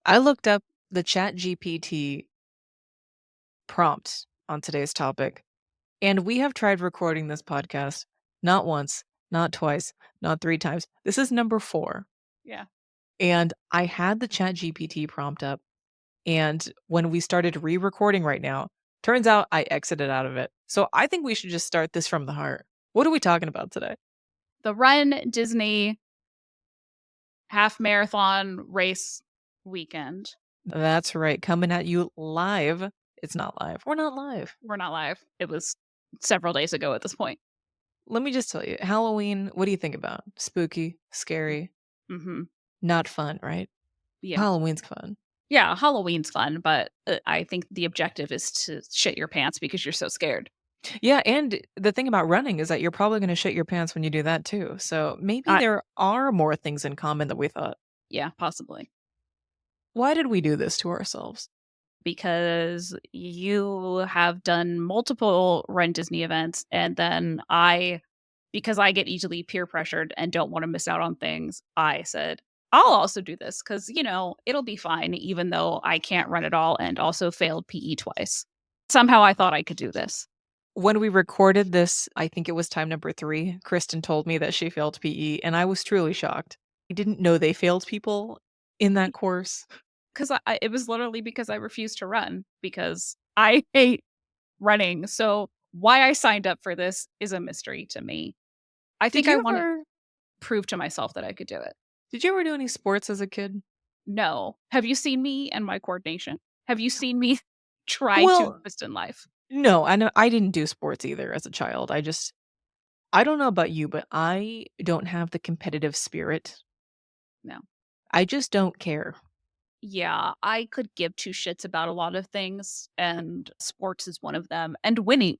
I looked up the Chat GPT prompt on today's topic, and we have tried recording this podcast not once, not twice, not 3 times. This is number 4. Yeah. And I had the Chat GPT prompt up, and when we started re-recording right now, turns out I exited out of it. So I think we should just start this from the heart. What are we talking about today? The Run Disney half marathon race weekend. That's right, coming at you live. It's not live. We're not live. We're not live. It was several days ago at this point. Let me just tell you, Halloween, what do you think about? Spooky, scary, Mm-hmm. not fun, right? Yeah. Halloween's fun. Yeah, Halloween's fun, but I think the objective is to shit your pants because you're so scared. Yeah, and the thing about running is that you're probably gonna shit your pants when you do that too. So maybe I there are more things in common than we thought. Yeah, possibly. Why did we do this to ourselves? Because you have done multiple Run Disney events, and then because I get easily peer pressured and don't want to miss out on things, I said, I'll also do this because, it'll be fine, even though I can't run at all and also failed PE twice. Somehow I thought I could do this. When we recorded this, I think it was time number 3, Kristen told me that she failed PE, and I was truly shocked. I didn't know they failed people in that course. Because it was literally because I refused to run because I hate running. So why I signed up for this is a mystery to me. I Did think I you want to ever prove to myself that I could do it. did you ever do any sports as a kid? No. Have you seen me and my coordination? Have you seen me try to Well, exist in life? no, I know I didn't do sports either as a child. I don't know about you, but I don't have the competitive spirit. No. I just don't care. Yeah, I could give two shits about a lot of things, and sports is one of them. And winning,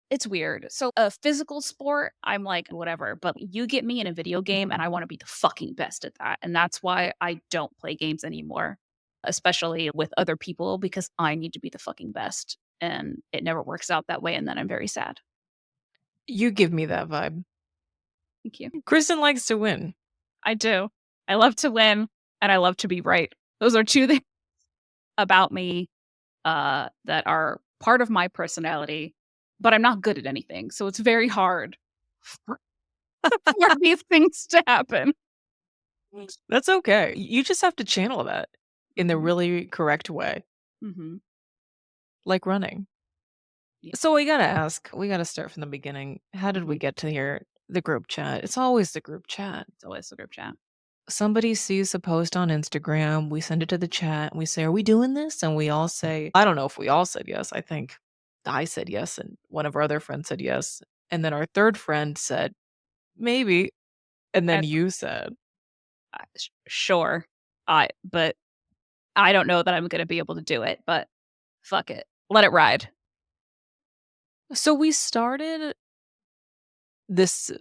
it's weird. So, a physical sport, I'm like, whatever. But you get me in a video game, and I want to be the fucking best at that. And that's why I don't play games anymore, especially with other people, because I need to be the fucking best. And it never works out that way. And then I'm very sad. You give me that vibe. Thank you. Kristen likes to win. I do. I love to win and I love to be right. Those are two things about me that are part of my personality, but I'm not good at anything. So it's very hard for, for these things to happen. That's okay. You just have to channel that in the Mhm. really correct way, Mhm. like running. Yeah. So we gotta start from the beginning. How did we Mhm. get to here? The group chat. It's always the group chat. It's always a group chat. Somebody sees a post on Instagram, we send it to the chat, and we say, "Are we doing this?" And we all say, I don't know if we all said yes. I think I said yes, and one of our other friends said yes. And then our third friend said, "Maybe." And then And you said. sure, but I don't know that I'm going to be able to do it. But fuck it, let it ride. So we started this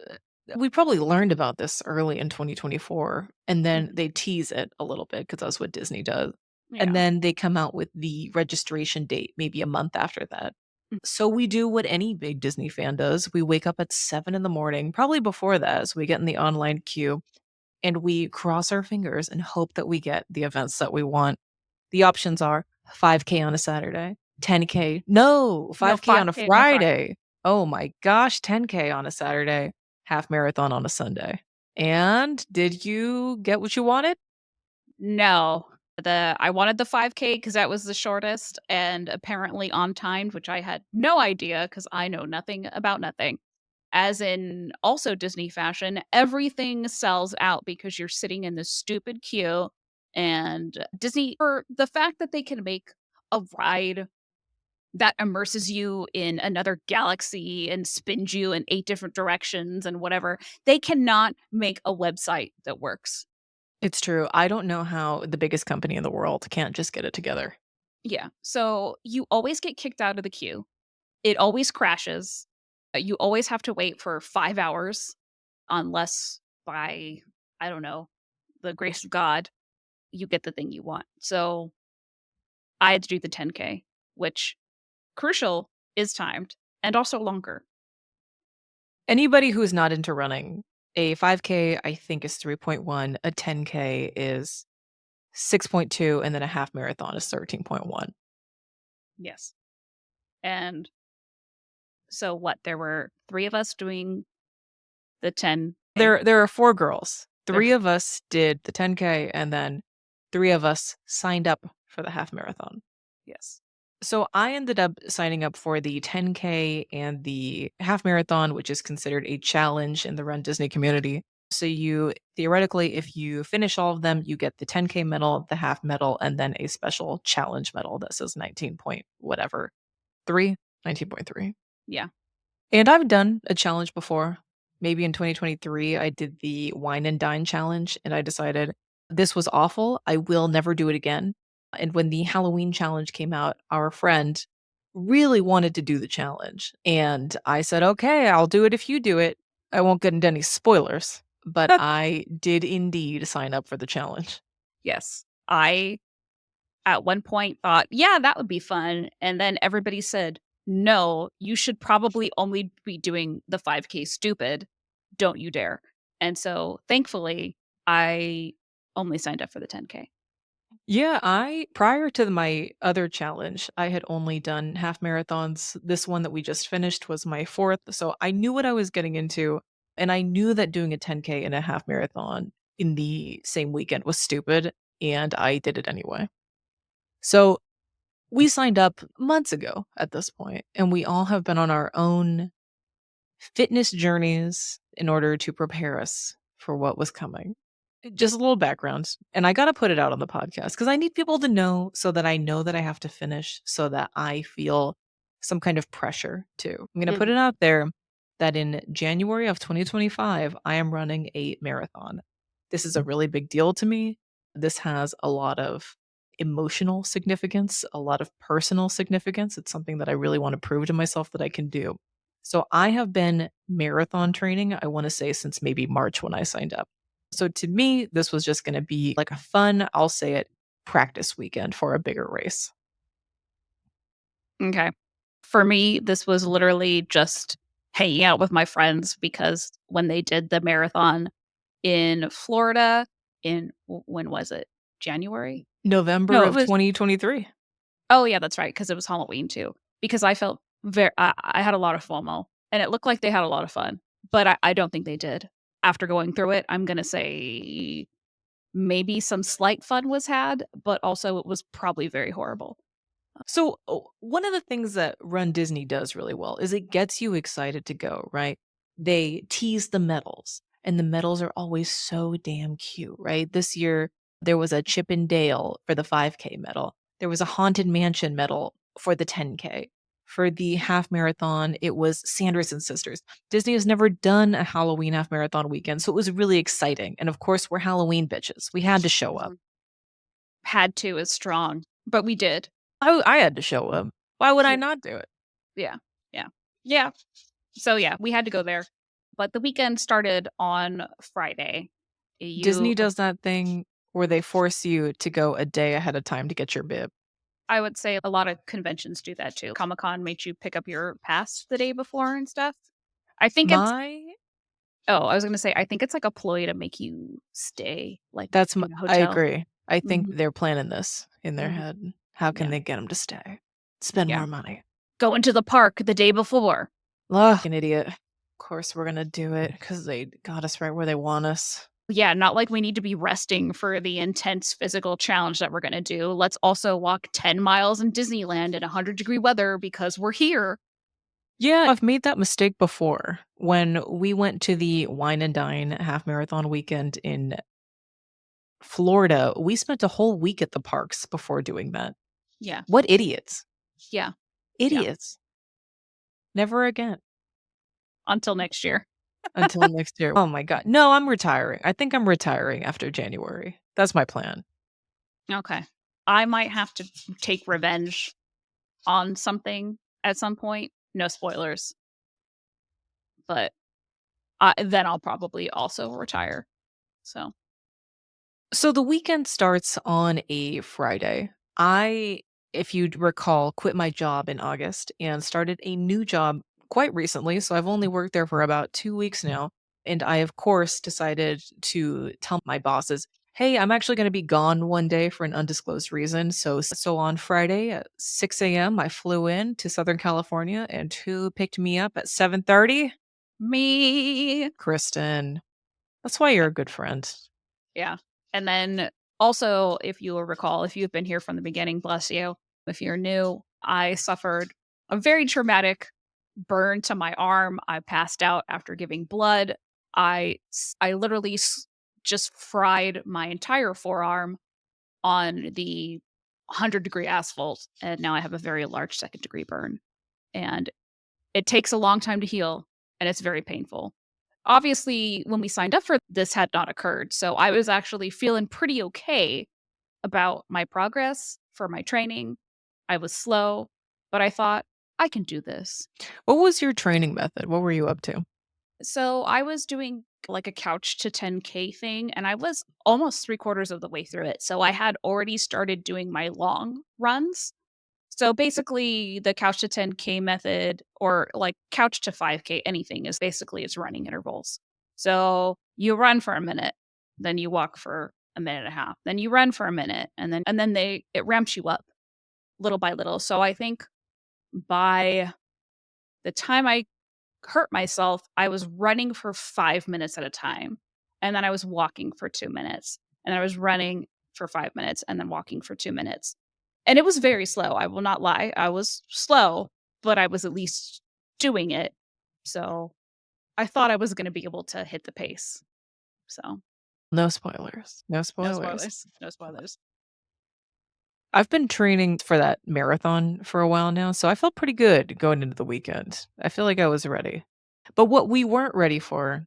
we probably learned about this early in 2024, and then Mhm. they tease it a little bit because that's what Disney does. And Yeah. then they come out with the registration date maybe a month after that. Mm. So we do what any big Disney fan does. We wake up at 7 in the morning, probably before that, so we get in the online queue and we cross our fingers and hope that we get the events that we want. The options are 5K on a Saturday, 10K. No, No, 5K on a 5K on a Friday. Friday. Oh my gosh, 10K on a Saturday, half marathon on a Sunday. And did you get what you wanted? No. I wanted the 5K because that was the shortest and apparently on timed, which I had no idea because I know nothing about nothing. As in also Disney fashion, everything sells out because you're sitting in this stupid queue. And Disney, for the fact that they can make a ride that immerses you in another galaxy and spins you in 8 different directions and whatever, they cannot make a website that works. It's true. I don't know how the biggest company in the world can't just get it together. Yeah. So you always get kicked out of the queue. It always crashes. You always have to wait for 5 hours unless by, I don't know, the grace of God, you get the thing you want. So I had to do the 10K, which crucial is timed and also longer. Anybody who's not into running, a 5K I think is 3.1, a 10K is 6.2, and then a half marathon is 13.1. Yes. And so what? There were 3 of us doing the 10K. There are 4 girls. There 3 of us did the 10K, and then 3 of us signed up for the half marathon. Yes. So I ended up signing up for the 10K and the half marathon, which is considered a challenge in the Run Disney community. So you theoretically, if you finish all of them, you get the 10K medal, the half medal, and then a special challenge medal that says 19 point whatever 3, 19.3. Yeah. And I've done a challenge before. Maybe in 2023, I did the wine and dine challenge, and I decided this was awful. I will never do it again. And when the Halloween challenge came out, our friend really wanted to do the challenge. And I said, okay, I'll do it if you do it. I won't get into any spoilers, but I did indeed sign up for the challenge. Yes. I, at one point, thought, "Yeah, that would be fun," and then everybody said, "No, you should probably only be doing the 5K stupid. Don't you dare." And so, thankfully, I only signed up for the 10K. Yeah, I prior to my other challenge, I had only done half marathons. This one that we just finished was my fourth, so I knew what I was getting into, and I knew that doing a 10K and a half marathon in the same weekend was stupid, and I did it anyway. So we signed up months ago at this point, and we all have been on our own fitness journeys in order to prepare us for what was coming. Just a little background, and I gotta put it out on the podcast because I need people to know so that I know that I have to finish so that I feel some kind of pressure too. I'm gonna put Mhm. it out there that in January of 2025, I am running a marathon. This is a really big deal to me. This has a lot of emotional significance, a lot of personal significance. It's something that I really want to prove to myself that I can do. So I have been marathon training, I want to say, since maybe March when I signed up. So to me, this was just going to be like a fun, I'll say it, practice weekend for a bigger race. Okay. For me, this was literally just hanging out with my friends because when they did the marathon in Florida in when was it? January? November No, it of was 2023. Oh, yeah, that's right, because it was Halloween too. Because I felt I had a lot of FOMO, and it looked like they had a lot of fun, but I don't think they did. After going through it, I'm gonna say maybe some slight fun was had, but also it was probably very horrible. So, one of the things that Run Disney does really well is it gets you excited to go, right? They tease the medals, and the medals are always so damn cute, right? This year, there was a Chip and Dale for the 5K medal. There was a Haunted Mansion medal for the 10K. For the half marathon, it was Sanderson sisters. Disney has never done a Halloween half marathon weekend, so it was really exciting. And of course, we're Halloween bitches. We had to show up. Mhm. Had to is strong, but we did. I had to show up. Why would I Yeah. not do it? Yeah. Yeah. Yeah. So, yeah, we had to go there, but the weekend started on Friday. Disney You does that thing where they force you to go a day ahead of time to get your bib. I would say a lot of conventions do that too. Comic-Con makes you pick up your pass the day before and stuff. I think it's My Oh, I was gonna say, I think it's like a ploy to make you stay, like, that's my in a I hotel. agree. I think Mhm, they're planning this in their mhm, head. How can yeah, they get them to stay? Spend yeah. more money. Going to the park the day before. Ugh, an idiot. Of course we're gonna do it because they got us right where they want us. Yeah, not like we need to be resting for the intense physical challenge that we're gonna do. Let's also walk 10 miles in Disneyland in 100-degree weather because we're here. Yeah, I've made that mistake before. When we went to the Wine and Dine half marathon weekend in Florida, we spent a whole week at the parks before doing that. Yeah, What idiots. yeah, yeah. Idiots. Never again. Until next year. Until next year. Oh my god. No, I'm retiring. I think I'm retiring after January. That's my plan. Okay. I might have to take revenge on something at some point. No spoilers, but then I'll probably also retire. So, So the weekend starts on a Friday. I, if you'd recall, quit my job in August and started a new job quite recently. So I've only worked there for about 2 weeks now. And I, of course, decided to tell my bosses, Hey, I'm actually gonna be gone one day for an undisclosed reason. So on Friday at 6 AM, I flew in to Southern California, and who picked me up at 7:30? Me. Kristen. That's why you're a good friend. Yeah. And then also, if you will recall, if you've been here from the beginning, bless you. If you're new, I suffered a very traumatic burn to my arm. I passed out after giving blood. I literally just fried my entire forearm on the 100-degree asphalt, and now I have a very large second-degree burn. And it takes a long time to heal, and it's very painful. Obviously, when we signed up for this had not occurred, so I was actually feeling pretty okay about my progress for my training. I was slow, but I thought, "I can do this." What was your training method? What were you up to? So, I was doing, like, a couch to 10K thing, and I was almost 3/4 of the way through it, so I had already started doing my long runs. So basically, the couch to 10K method or like couch to 5K, anything is basically it's running intervals. So you run for a minute, then you walk for a minute and a half, then you run for a minute, and then it ramps you up little by little. So I think by the time I hurt myself, I was running for 5 minutes at a time, and then I was walking for 2 minutes, and I was running for 5 minutes, and then walking for 2 minutes. And it was very slow, I will not lie. I was slow, but I was at least doing it. So, I thought I was gonna be able to hit the pace. So, No spoilers. No no spoilers. spoilers, no spoilers. I've been training for that marathon for a while now, so I felt pretty good going into the weekend. I feel like I was ready. But what we weren't ready for,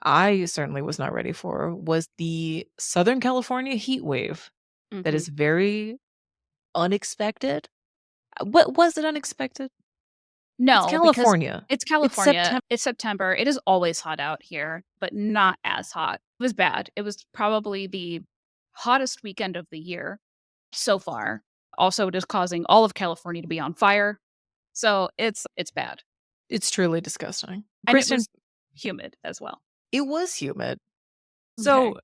I certainly was not ready for, was the Southern California heat wave that Mhm. is very unexpected. What was it unexpected? It's No, because California. it's It's California, September. it's September, it is always hot out here, but not as hot. It was bad. It was probably the hottest weekend of the year so far. Also, it is causing all of California to be on fire. So, it's bad. It's truly disgusting. And it Kristen, was humid as well. it was humid. Okay. So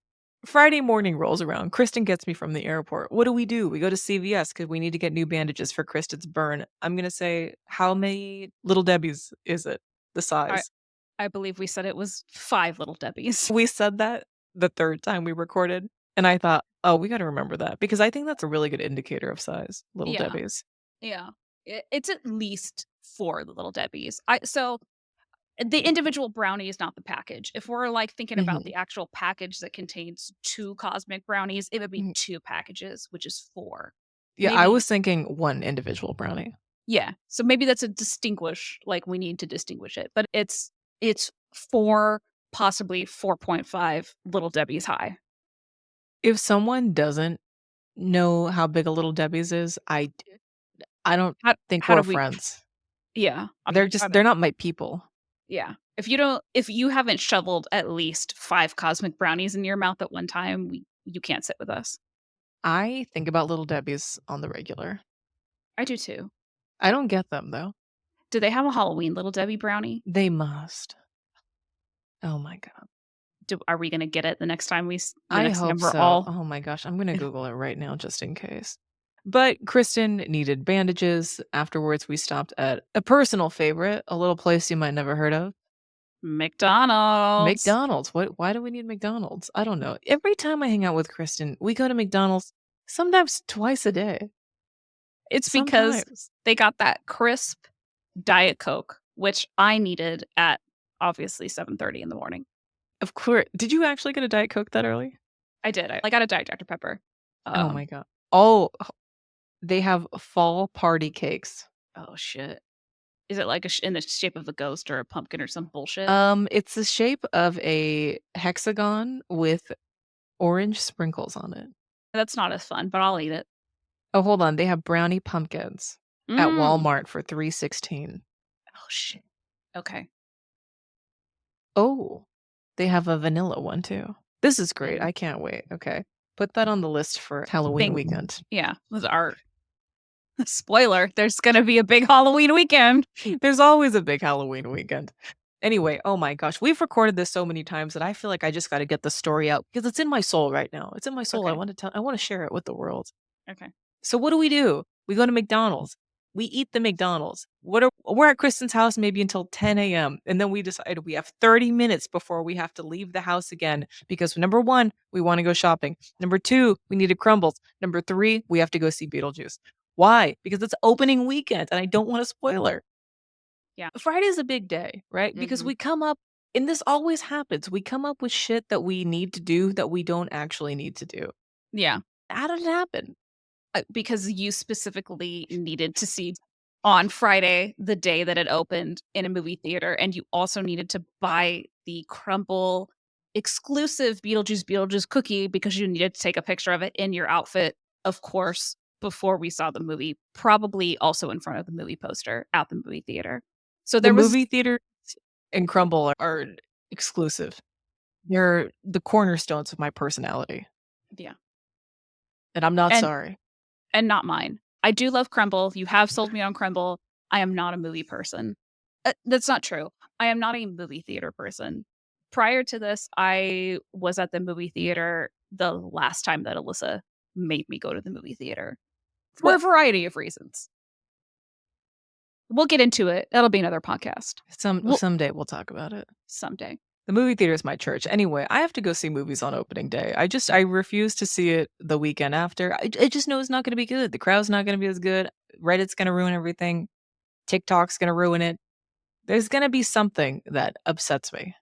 Friday morning rolls around. Kristen gets me from the airport. What do? We go to CVS because we need to get new bandages for Kristen's burn. I'm gonna say, how many little Debbie's is it? The I size. I believe we said it was 5 Little Debbies. We said that the third time we recorded, and I thought, oh, we got to remember that because I think that's a really good indicator of size. Little Yeah, Debbie's. yeah. It's at least 4 Little Debbies. The individual brownie is not the package. If we're, like, thinking about Hmm. the actual package that contains 2 cosmic brownies, it would be 2 packages, which is 4. Yeah, I Maybe was thinking one individual brownie. yeah. So maybe that's a distinguish like, we need to distinguish it, but it's 4, possibly 4.5 Little Debbies high. If someone doesn't know how big a Little Debbie's is, I don't think How we're do we friends. yeah, I'm gonna try to They're not my people. yeah. If you haven't shoveled at least 5 cosmic brownies in your mouth at one time, you can't sit with us. I think about Little Debbie's on the regular. I do too. I don't get them though. Do they have a Halloween Little Debbie brownie? They must. Oh my god. Are we gonna get it the I next time hope we're so. all Oh my gosh, I'm gonna in Google it right now just in case. But Kristen needed bandages. Afterwards, we stopped at a personal favorite, a little place you might never heard of. McDonald's? McDonald's. Why do we need McDonald's? I don't know. Every time I hang out with Kristen, we go to McDonald's sometimes twice a day. It's because Sometimes. they got that crisp Diet Coke, which I needed at obviously 7:30 in the morning. Of course. Did you actually get a Diet Coke that early? I did. I got a Diet Dr. Pepper. Oh Um, my god. Oh, they have fall party cakes. oh shit. Is it like in the shape of a ghost or a pumpkin or some bullshit? It's the shape of a hexagon with orange sprinkles on it. That's not as fun, but I'll eat it. Oh, hold on, they have brownie pumpkins at Mm. Walmart for $3.16. Oh, shit. Okay. Oh, they have a vanilla one too. This is great, Mm. I can't wait, okay. Put that on the list for Halloween Think weekend. yeah, was our spoiler, there's gonna be a big Halloween weekend. There's always a big Halloween weekend. Anyway, oh my gosh, we've recorded this so many times that I feel like I just got to get the story out because it's in my soul right now. It's in my soul. Okay. I want to share it with the world. Okay. So what do? We go to McDonald's. We eat the McDonald's. We're at Kristen's house maybe until 10 a.m. And then we decide we have 30 minutes before we have to leave the house again because number one, we want to go shopping. Number two, we need crumbles. Number three, we have to go see Beetlejuice. Why? Because it's opening weekend and I don't want to spoil her. Yeah. Friday's a big day, right? Because Mhm. we come up, and this always happens. We come up with shit that we need to do that we don't actually need to do. Yeah. How did it happen? Because you specifically needed to see on Friday, the day that it opened in a movie theater, and you also needed to buy the crumble exclusive Beetlejuice cookie because you needed to take a picture of it in your outfit, of course, before we saw the movie, probably also in front of the movie poster at the movie theater. So The there was movie theater and Crumble are exclusive. They're the cornerstones of my personality, yeah, and I'm not and sorry. not mine. I do love crumble. You have sold me on crumble. I am not a movie person. That's not true. I am not a movie theater person. Prior to this, I was at the movie theater the last time that Alyssa made me go to the movie theater for Well, a variety of reasons. We'll get into it. That'll be another podcast. We'll someday we'll talk about it. someday. The movie theater is my church. Anyway, I have to go see movies on opening day. I refuse to see it the weekend after. I just know it's not going to be good. The crowd's not going to be as good. Reddit's going to ruin everything. TikTok's going to ruin it. There's going to be something that upsets me.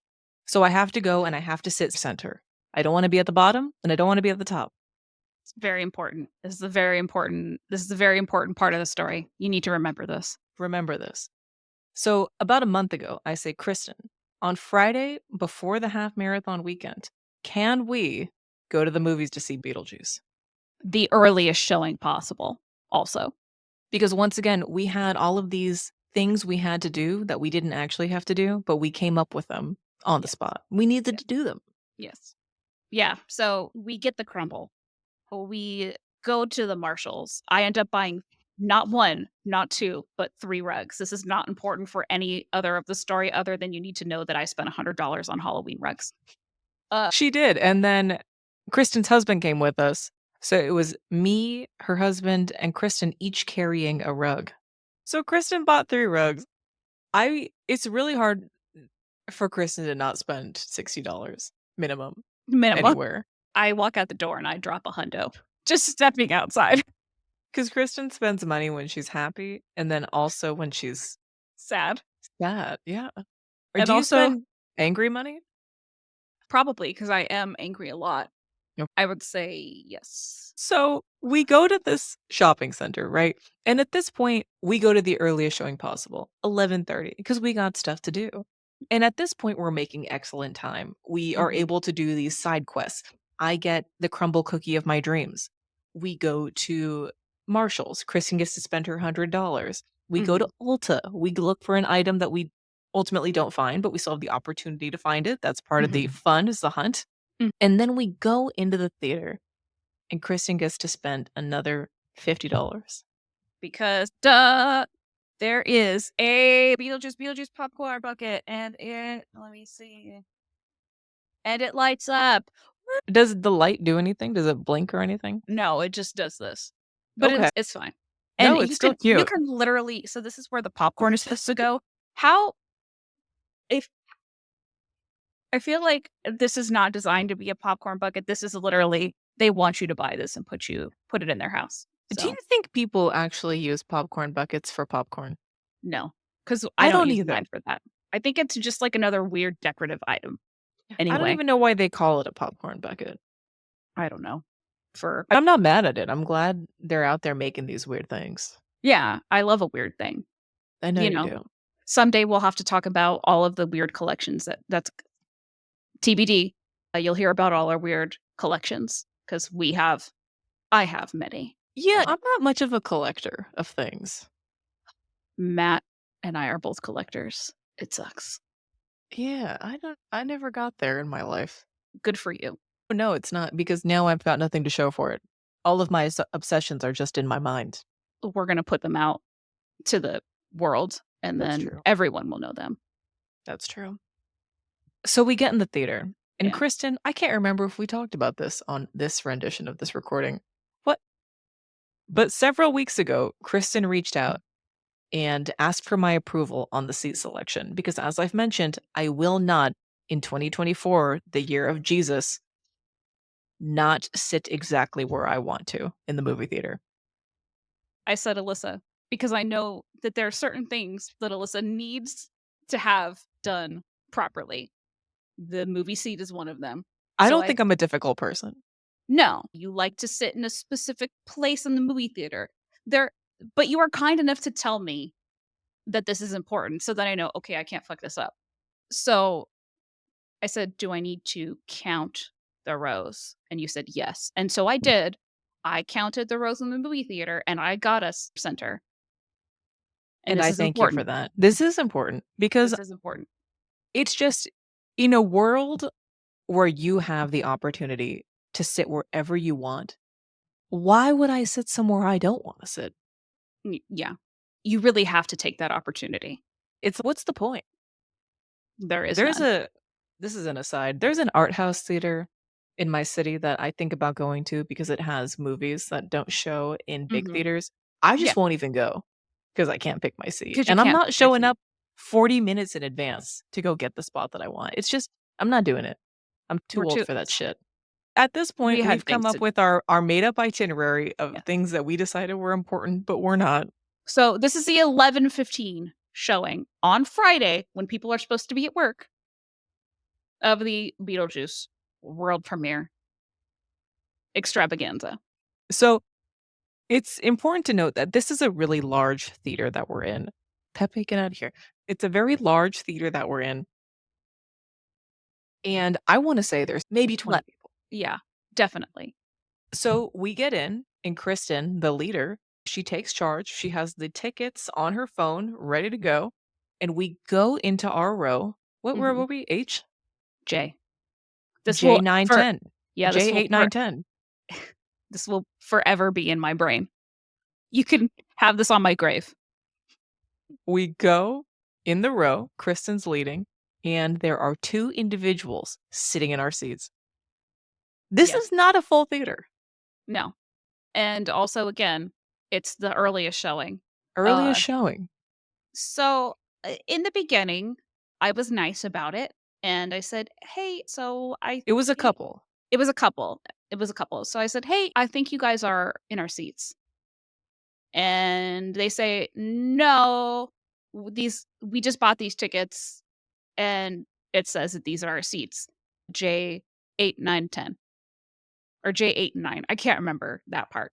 So I have to go and I have to sit center. I don't want to be at the bottom and I don't want to be at the top. It's very important. This is a very important. This is a very important part of the story. You need to remember this. Remember this. So about a month ago, I say, Kristen, on Friday before the half marathon weekend, can we go to the movies to see Beetlejuice? The earliest showing possible. Also, Because once again, we had all of these things we had to do that we didn't actually have to do, but we came up with them on the yes, spot. We needed yes, to do them. yes, yeah. So we get the crumble. We go to the Marshalls. I end up buying not one, not two, but 3 rugs. This is not important for any other of the story other than you need to know that I spent $100 on Halloween rugs. She did. And then Kristen's husband came with us. So it was me, her husband, and Kristen each carrying a rug. So Kristen bought 3 rugs. It's really hard for Kristen to not spend $60 minimum Minimum. anywhere. I walk out the door and I drop a hundo just stepping outside. Because Kristen spends money when she's happy and then also when she's Sad. sad. Yeah. Or And do you also, spend angry money? probably because I am angry a lot, Nope. I would say yes. So we go to this shopping center, right? And at this point, we go to the earliest showing possible, 11:30, because we got stuff to do. And at this point, we're making excellent time. We are Mhm, able to do these side quests. I get the crumble cookie of my dreams. We go to Marshall's. Kristen gets to spend her $100. We go to mhm, Ulta. We look for an item that we ultimately don't find, but we still have the opportunity to find it. That's part of the mhm, fun is the hunt. mm. And then we go into the theater and Kristen gets to spend another $50. Because, duh, there is a Beetlejuice popcorn bucket, and let me see, and it lights up. Does the light do anything? Does it blink or anything? No, it just does this. But Okay. it's fine. And No, it's still you cute. can literally, so this is where the popcorn is supposed to go. How if I feel like this is not designed to be a popcorn bucket. This is literally they want you to buy this and put it in their house. Do you So, think people actually use popcorn buckets for popcorn? no, because I I don't don't use either. mine for that. I think it's just like another weird decorative item. I don't Anyway, even know why they call it a popcorn bucket. I don't know. For I'm not mad at it. I'm glad they're out there making these weird things. Yeah, I love a weird thing. I know You you know, do. someday we'll have to talk about all of the weird collections that's TBD. You'll hear about all our weird collections because I have many. Yeah, I'm not much of a collector of things. Matt and I are both collectors. It sucks. Yeah, I never got there in my life. Good for you. No, it's not because now I've got nothing to show for it. All of my obsessions are just in my mind. We're gonna put them out to the world, and That's then true. everyone will know them. That's true. So we get in the theater, and Yeah. Kristen, I can't remember if we talked about this on this rendition of this recording. What? But several weeks ago, Kristen reached out and asked for my approval on the seat selection because, as I've mentioned, I will not, in 2024, the year of Jesus, not sit exactly where I want to in the movie theater. I said Alyssa because I know that there are certain things that Alyssa needs to have done properly. The movie seat is one of them. I So don't I think I'm a difficult person. no, you like to sit in a specific place in the movie theater. There but you are kind enough to tell me that this is important so that I know, okay, I can't fuck this up. So I said, "Do I need to count the rows?" And you said, "Yes." And so I did. I counted the rows in the movie theater and I got us center. And And this I is thank you for important. that. This is important because This is important. it's just in a world where you have the opportunity to sit wherever you want, why would I sit somewhere I don't want to sit? Yeah. You really have to take that opportunity. It's what's the point? There is There's none. a this is an aside. There's an art house theater in my city that I think about going to because it has movies that don't show in big Mhm. theaters. I Yeah, just won't even go because I can't pick my seat. because you And I'm can't not pick my showing seat. up 40 minutes in advance to go get the spot that I want. It's just I'm not doing it. I'm too We're old too for that shit. At this we point, had we've come things up to with our made up itinerary of yeah. things that we decided were important, but we're not. So, this is the 11:15 showing on Friday when people are supposed to be at work of the Beetlejuice world premiere extravaganza. So it's important to note that this is a really large theater that we're in. Pepe, get out of here. It's a very large theater that we're in. And I want to say there's maybe 20 Let people. yeah, definitely. So we get in, and Kristen, the leader, she takes charge. She has the tickets on her phone ready to go. And we go into our row. What row Mhm. were we? H? Jay. This will for J910. yeah, this will for J8910. this will forever be in my brain. You can have this on my grave. We go in the row, Kristen's leading, and there are two individuals sitting in our seats. This Yes. is not a full theater. No. And also, again, it's the earliest showing. Earliest Uh, showing. so, in the beginning, I was nice about it, and I said, "Hey, so I It was a think" couple. it was a couple. It was a couple. So I said, "Hey, I think you guys are in our seats." And they say, "No, these we just bought these tickets, and it says that these are our seats. J 8, 9, 10, or J 8 and 9." I can't remember that part.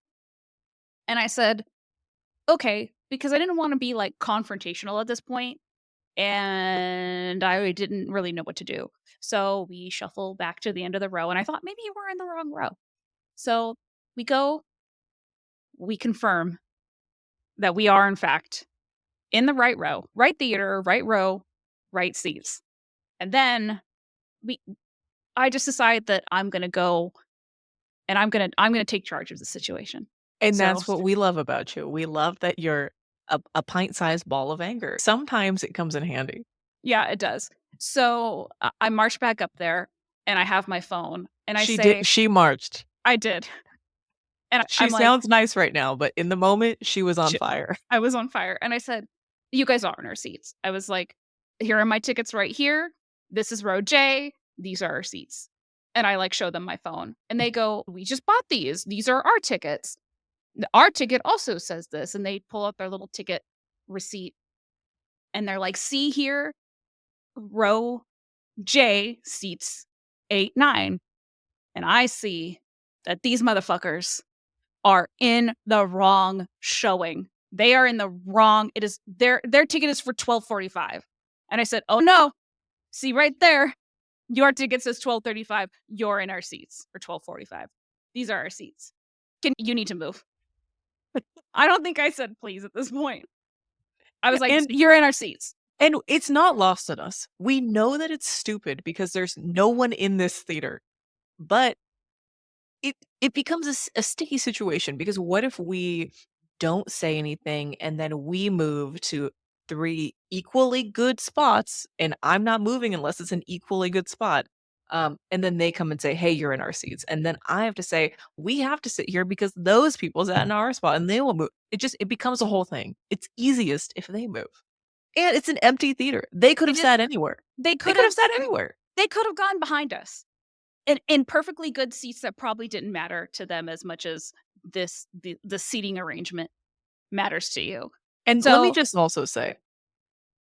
And I said, "Okay," because I didn't wanna be, like, confrontational at this point, and I didn't really know what to do. So we shuffle back to the end of the row, and I thought, "Maybe we're in the wrong row." So we go, we confirm that we are, in fact, in the right row, right theater, right row, right seats. And then we I just decide that I'm gonna go and I'm gonna take charge of the situation. And So that's what we love about you. We love that you're a pint-sized ball of anger. Sometimes it comes in handy. yeah, it does. So I march back up there and I have my phone and I say, She marched. I did. And She I'm like, sounds nice right now, but in the moment, she was on "Shit." fire. I was on fire. And I said, "You guys are in our seats." I was like, "Here are my tickets right here. This is row J. These are our seats." And I like show them my phone and they go, "We just bought these. These are our tickets. Our ticket also says this." And they pull out their little ticket receipt and they're like, "See here, row J seats 8, 9." And I see that these motherfuckers are in the wrong showing. They are in the wrong it is their ticket is for 12:45. And I said, "Oh, no. See right there, your ticket says 12:35. You're in our seats for 12:45. These are our seats. You need to move." I don't think I said please at this point. I Yeah, was like, "You're in our seats." and it's not lost on us. We know that it's stupid because there's no one in this theater, but it becomes a sticky situation because what if we don't say anything and then we move to 3 equally good spots, and I'm not moving unless it's an equally good spot. And then they come and say, "Hey, you're in our seats." And then I have to say, "We have to sit here because those people sat in our spot and they will move." It becomes a whole thing. It's easiest if they move. And it's an empty theater. They could They have just sat anywhere. they They could could have have sat anywhere. they could have gone behind us in perfectly good seats that probably didn't matter to them as much as the seating arrangement matters to you. And let me So just also say,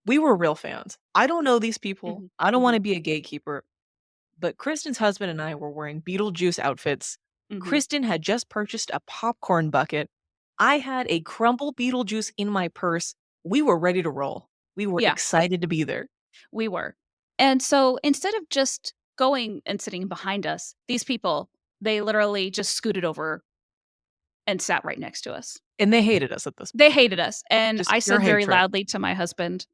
we were real fans. I don't know these people. mhm, I don't mhm, wanna be a gatekeeper, but Kristen's husband and I were wearing Beetlejuice outfits. mhm. Kristen had just purchased a popcorn bucket. I had a crumble Beetlejuice in my purse. We were ready to roll. We were Yeah, excited to be there, we were. And so instead of just going and sitting behind us, these people, they literally just scooted over and sat right next to us. and they hated us at this They point. hated us, and Just I pure said very hatred. loudly to my husband,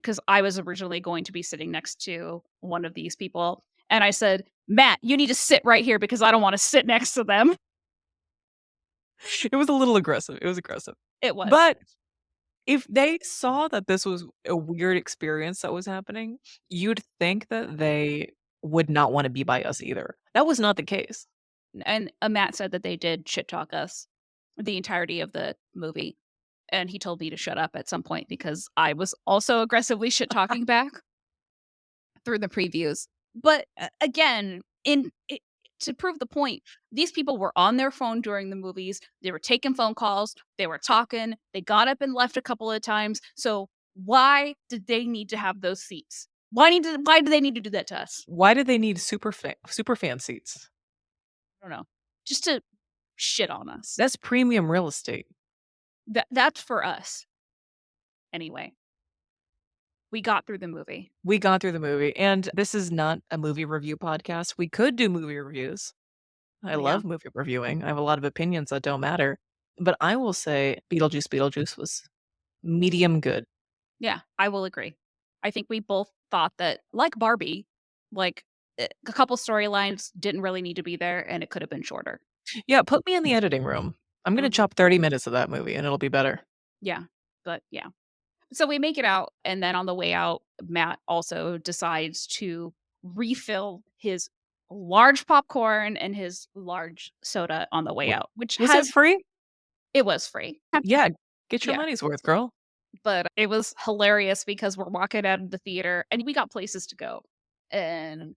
because I was originally going to be sitting next to one of these people, and I said, "Matt, you need to sit right here because I don't wanna sit next to them." It was a little aggressive. It was aggressive. It was. But if they saw that this was a weird experience that was happening, you'd think that they would not wanna be by us either. That was not the case. And, Matt said that they did shit talk us the entirety of the movie, and he told me to shut up at some point because I was also aggressively shit talking back through the previews. But, again, to prove the point, these people were on their phone during the movies, they were taking phone calls, they were talking, they got up and left a couple of times, so why did they need to have those seats? Why do they need to do that to us? Why do they need super fan seats? I don't know. Just to shit on us. That's premium real estate. That's for us. Anyway, we got through the movie. We got through the movie, and this is not a movie review podcast. We could do movie reviews. I Yeah. love movie reviewing. I have a lot of opinions that don't matter. But I will say Beetlejuice was medium good. Yeah, I will agree. I think we both thought that, like Barbie, like, a couple storylines didn't really need to be there, and it could have been shorter. Yeah, put me in the editing room. I'm gonna Mhm. chop 30 minutes of that movie and it'll be better. Yeah, but yeah. So we make it out, and then on the way out, Matt also decides to refill his large popcorn and his large soda on the way W out, which Was it has free? it was free. Yeah, get your Yeah, money's worth, girl. but it was hilarious because we're walking out of the theater, and we got places to go, and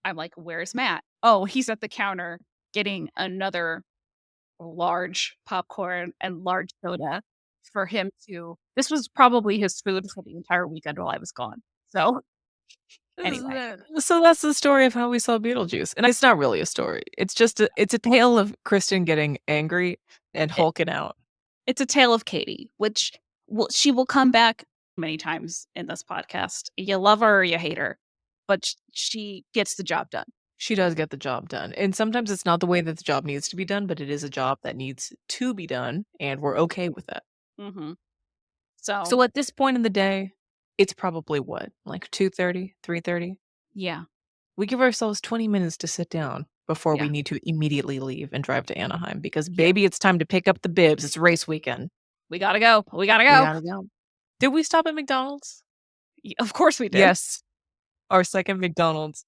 I'm like, "Where's Matt?" "Oh, he's at the counter getting another large popcorn and large soda for him to." This was probably his food for the entire weekend while I was gone. So, anyway, So that's the story of how we saw Beetlejuice, and it's not really a story. It's a tale of Kristen getting angry and it hulking out. it's a tale of Katie, which she will come back many times in this podcast. You love her or you hate her, but she gets the job done. She does get the job done, and sometimes it's not the way that the job needs to be done, but it is a job that needs to be done, and we're okay with that. Mhm. So, So at this point in the day, it's probably what, like 2:30, 3:30. yeah, We give ourselves 20 minutes to sit down before we yeah, need to immediately leave and drive to Anaheim because, yeah. baby, it's time to pick up the bibs. It's race weekend. We gotta go. We gotta We go. gotta go. Did we stop at McDonald's? Of course we did. Yes, our second McDonald's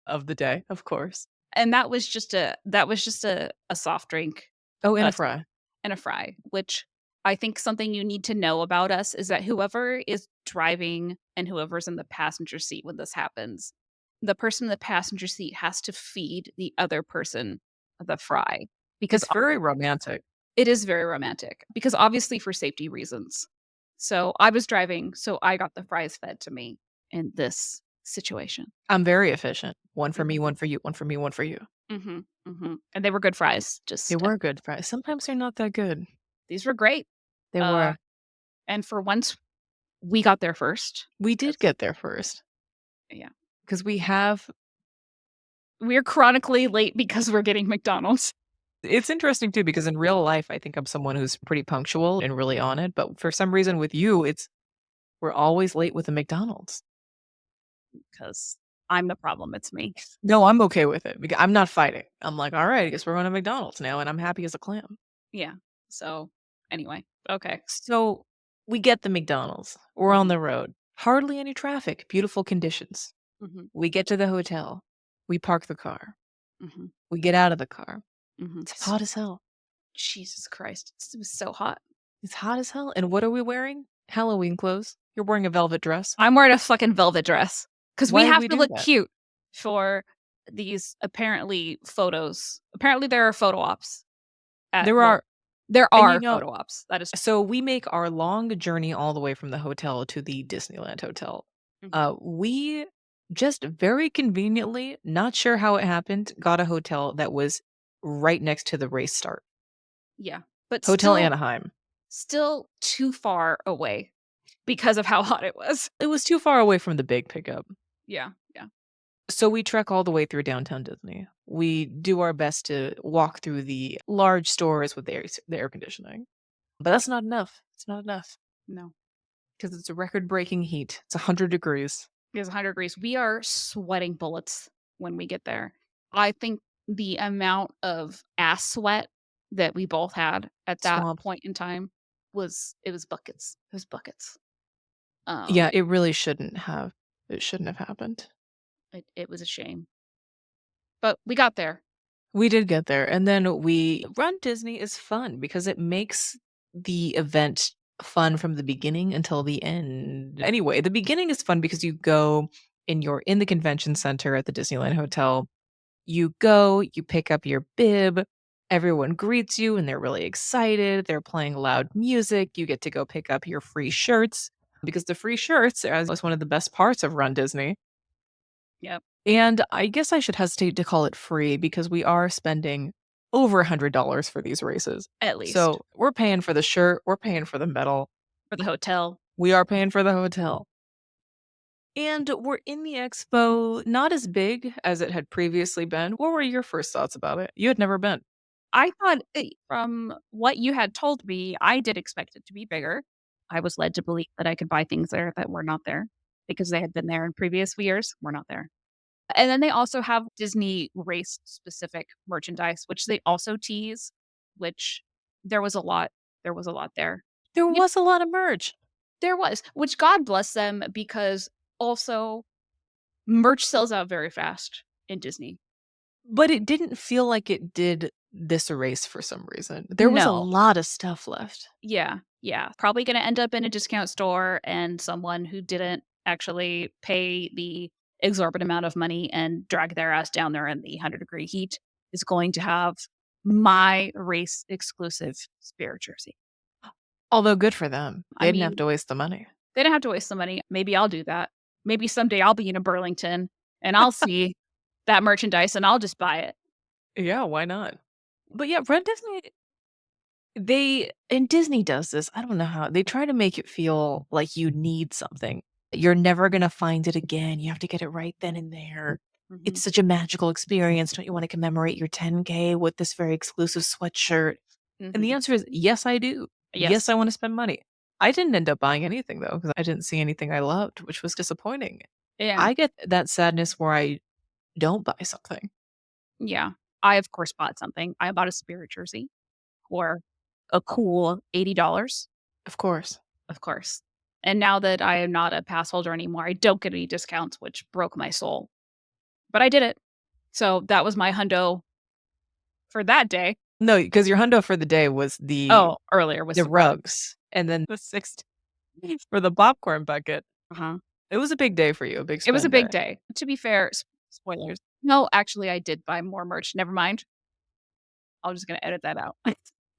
of the day, of course. And that was just a soft drink, Oh, and a uh, fry. and a fry, which I think something you need to know about us is that whoever is driving and whoever's in the passenger seat when this happens, the person in the passenger seat has to feed the other person the fry because It's very romantic. it is very romantic because obviously for safety reasons. So I was driving, so I got the fries fed to me in this situation. I'm very efficient. One for me, Mhm, one for you, one for me, one for you. mhm, mhm, and they were good fries, They just, were good fries. Sometimes they're not that good. these were great, They uh, were. and for once, we got there first. We did That's get there first yeah. because we have. We're chronically late because we're getting McDonald's. It's interesting too because in real life, I think I'm someone who's pretty punctual and really on it. But for some reason with you, it's we're always late with the McDonald's. Because 'cause I'm the problem, it's me. No, I'm okay with it because I'm not fighting. I'm like, all right, I guess we're going to McDonald's now, and I'm happy as a clam. Yeah. So, anyway, okay. So We get the McDonald's. We're on Mhm, the road. Hardly any traffic, beautiful conditions. mhm, We get to the hotel. We park the car. mhm, We get out of the car. mhm. It's hot as hell. Jesus Christ, it was so hot. It's hot as hell. And what are we wearing? Halloween clothes. You're wearing a velvet dress. I'm wearing a fucking velvet dress because we Why did have we to do look that? cute for these apparently photos. Apparently, there are photo ops at There well, are, there and are photo ops. That is so we make our long journey all the way from the hotel to the Disneyland hotel. mhm, We just very conveniently, not sure how it happened, got a hotel that was right next to the race start. yeah, but Hotel still Anaheim. still too far away because of how hot it was. It was too far away from the big pickup. Yeah, yeah. So we trek all the way through downtown Disney. We do our best to walk through the large stores with the air conditioning. But that's not enough. It's not enough No. because it's a record-breaking heat. It's 100 degrees. It's 100 degrees. We are sweating bullets when we get there. I think the amount of ass sweat that we both had at that Swamped. point in time was buckets. It was buckets. Yeah, Um, it shouldn't have happened. it was a shame. But we got there. We did get there, and then we Run Disney is fun because it makes the event fun from the beginning until the end. Anyway, the beginning is fun because you go and you're in the convention center at the Disneyland Hotel. You go, you pick up your bib, everyone greets you and they're really excited. They're playing loud music. You get to go pick up your free shirts because the free shirts was one of the best parts of Run Disney. Yep, And I guess I should hesitate to call it free because we are spending over $100 for these races. at least So we're paying for the shirt, we're paying for the medal, for the hotel. we are paying for the hotel. And we're in the expo, not as big as it had previously been. What were your first thoughts about it? You had never been. I thought from what you had told me, I did expect it to be bigger. I was led to believe that I could buy things there that were not there because they had been there in previous years. Were not there. And then they also have Disney race specific merchandise, which they also tease, which there was a lot. There was a lot there. There Yeah, was a lot of merch, there was, which God bless them because also merch sells out very fast in Disney. but it didn't feel like it did this race for some reason. There was a No. lot of stuff left. Yeah. Yeah. Probably going to end up in a discount store and someone who didn't actually pay the exorbitant amount of money and drag their ass down there in the 100-degree heat is going to have my race exclusive Spirit jersey. Although good for them. I They didn't have mean, to waste the money. they don't have to waste the money. Maybe I'll do that. Maybe someday I'll be in a Burlington and I'll see that merchandise and I'll just buy it. Yeah, why not? But yeah, Run Disney, they and Disney does this. I don't know how. They try to make it feel like you need something. You're never gonna find it again. You have to get it right then and there. Mhm. It's such a magical experience. Don't you want to commemorate your 10K with this very exclusive sweatshirt? And the Mhm. answer is yes, I do. Yes, Yes. I want to spend money. I didn't end up buying anything though, because I didn't see anything I loved, which was disappointing. Yeah. I get that sadness where I don't buy something. Yeah. I, of course, bought something. I bought a Spirit jersey for a cool $80, Of course. of course. And now that I am not a pass holder anymore, I don't get any discounts, which broke my soul. But I did it. So that was my hundo for that day. No, because your hundo for the day was Oh, earlier was the the rug. rugs, and then the 60 for the popcorn bucket. Uh-huh. It was a big day for you, a big It was a spend big day. day. To be fair, spoilers. No, actually, I did buy more merch. Never mind. I'm just going to edit that out.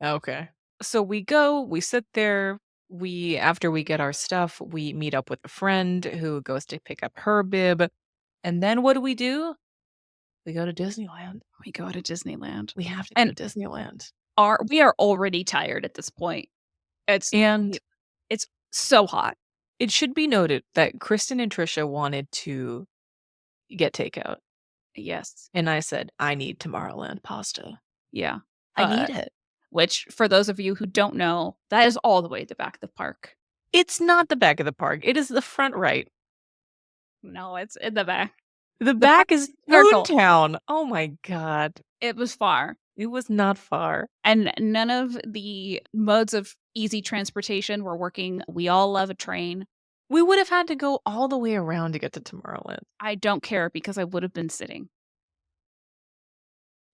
Okay. So we go, we sit there, we after we get our stuff, we meet up with a friend who goes to pick up her bib, and then what do? We go to Disneyland. We go to Disneyland. We have to go And to Disneyland. we are already tired at this point. It's And it's so hot. it should be noted that Kristen and Trisha wanted to get takeout, Yes. and I said, "I need Tomorrowland pasta. Yeah. I need it." Which for those of you who don't know, that is all the way at the back of the park. It's not the back of the park, it is the front right. No, it's in the back. The The back back is circle. Toontown. Oh my god. It was far. It was not far. And none of the modes of easy transportation were working. We all love a train. We would have had to go all the way around to get to Tomorrowland. I don't care because I would have been sitting I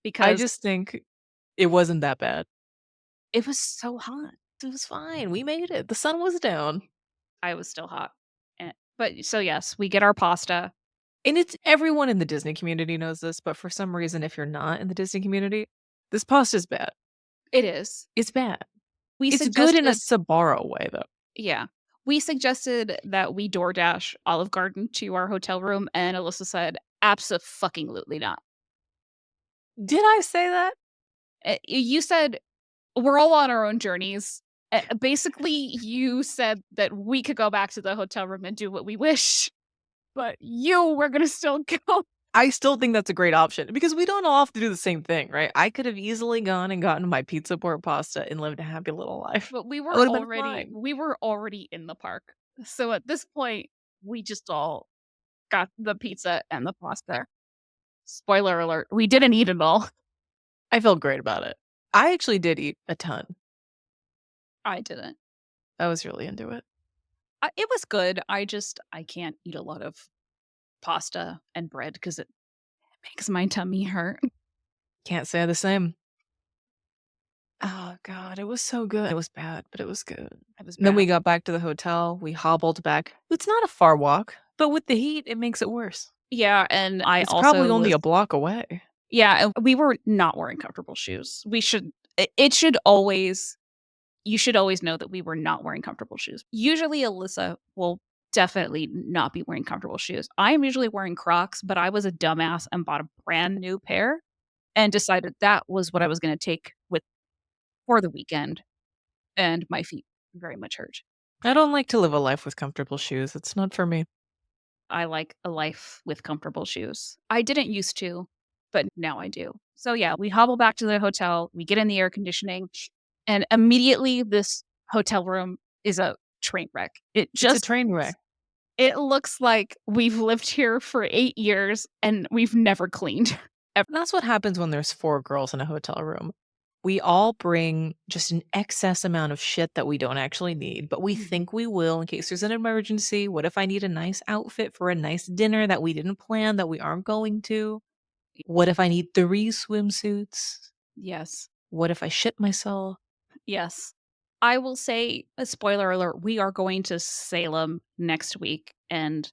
because just think it wasn't that bad. it was so hot. It was fine. We made it. The sun was down. I was still hot. But so yes, we get our pasta. And it's everyone in the Disney community knows this, but for some reason, if you're not in the Disney community, this pasta's bad. It is. It's bad. We It's good in a suggested Sbarro way, though. Yeah. We suggested that we DoorDash Olive Garden to our hotel room, and Alyssa said, "Abso-fucking-lutely not." Did I say that? You said, "We're all on our own journeys." Basically, you said that we could go back to the hotel room and do what we wish, but you were gonna still go. I still think that's a great option because we don't all have to do the same thing, right? I could have easily gone and gotten my pizza port pasta and lived a happy little life. But I would have been fine. we were already in the park. So at this point, we just all got the pizza and the pasta. Spoiler alert, we didn't eat it all. I felt great about it. I actually did eat a ton. I didn't. I was really into it. It was good. I can't eat a lot of pasta and bread because it makes my tummy hurt. Can't say the same. Oh god, it was so good. It was bad, but it was good. It was And then we bad. got back to the hotel. We hobbled back. It's not a far walk, but with the heat, it makes it worse. Yeah, and I It's probably also only was a block away. yeah, and we were not wearing comfortable shoes. We should it should always you should always know that we were not wearing comfortable shoes. Usually Alyssa will definitely not be wearing comfortable shoes. I am usually wearing Crocs, but I was a dumbass and bought a brand new pair and decided that was what I was gonna take with for the weekend, and my feet very much hurt. I don't like to live a life with comfortable shoes. It's not for me. I like a life with comfortable shoes. I didn't used to, but now I do. So yeah, we hobble back to the hotel, we get in the air conditioning, and immediately this hotel room is a train wreck. It's a train wreck. It looks like we've lived here for 8 years and we've never cleaned. And that's what happens when there's 4 girls in a hotel room. We all bring just an excess amount of shit that we don't actually need, but we Mhm. think we will in case there's an emergency. What if I need a nice outfit for a nice dinner that we didn't plan that we aren't going to? What if I need 3 swimsuits? Yes. What if I shit myself? Yes. I will say a spoiler alert, we are going to Salem next week and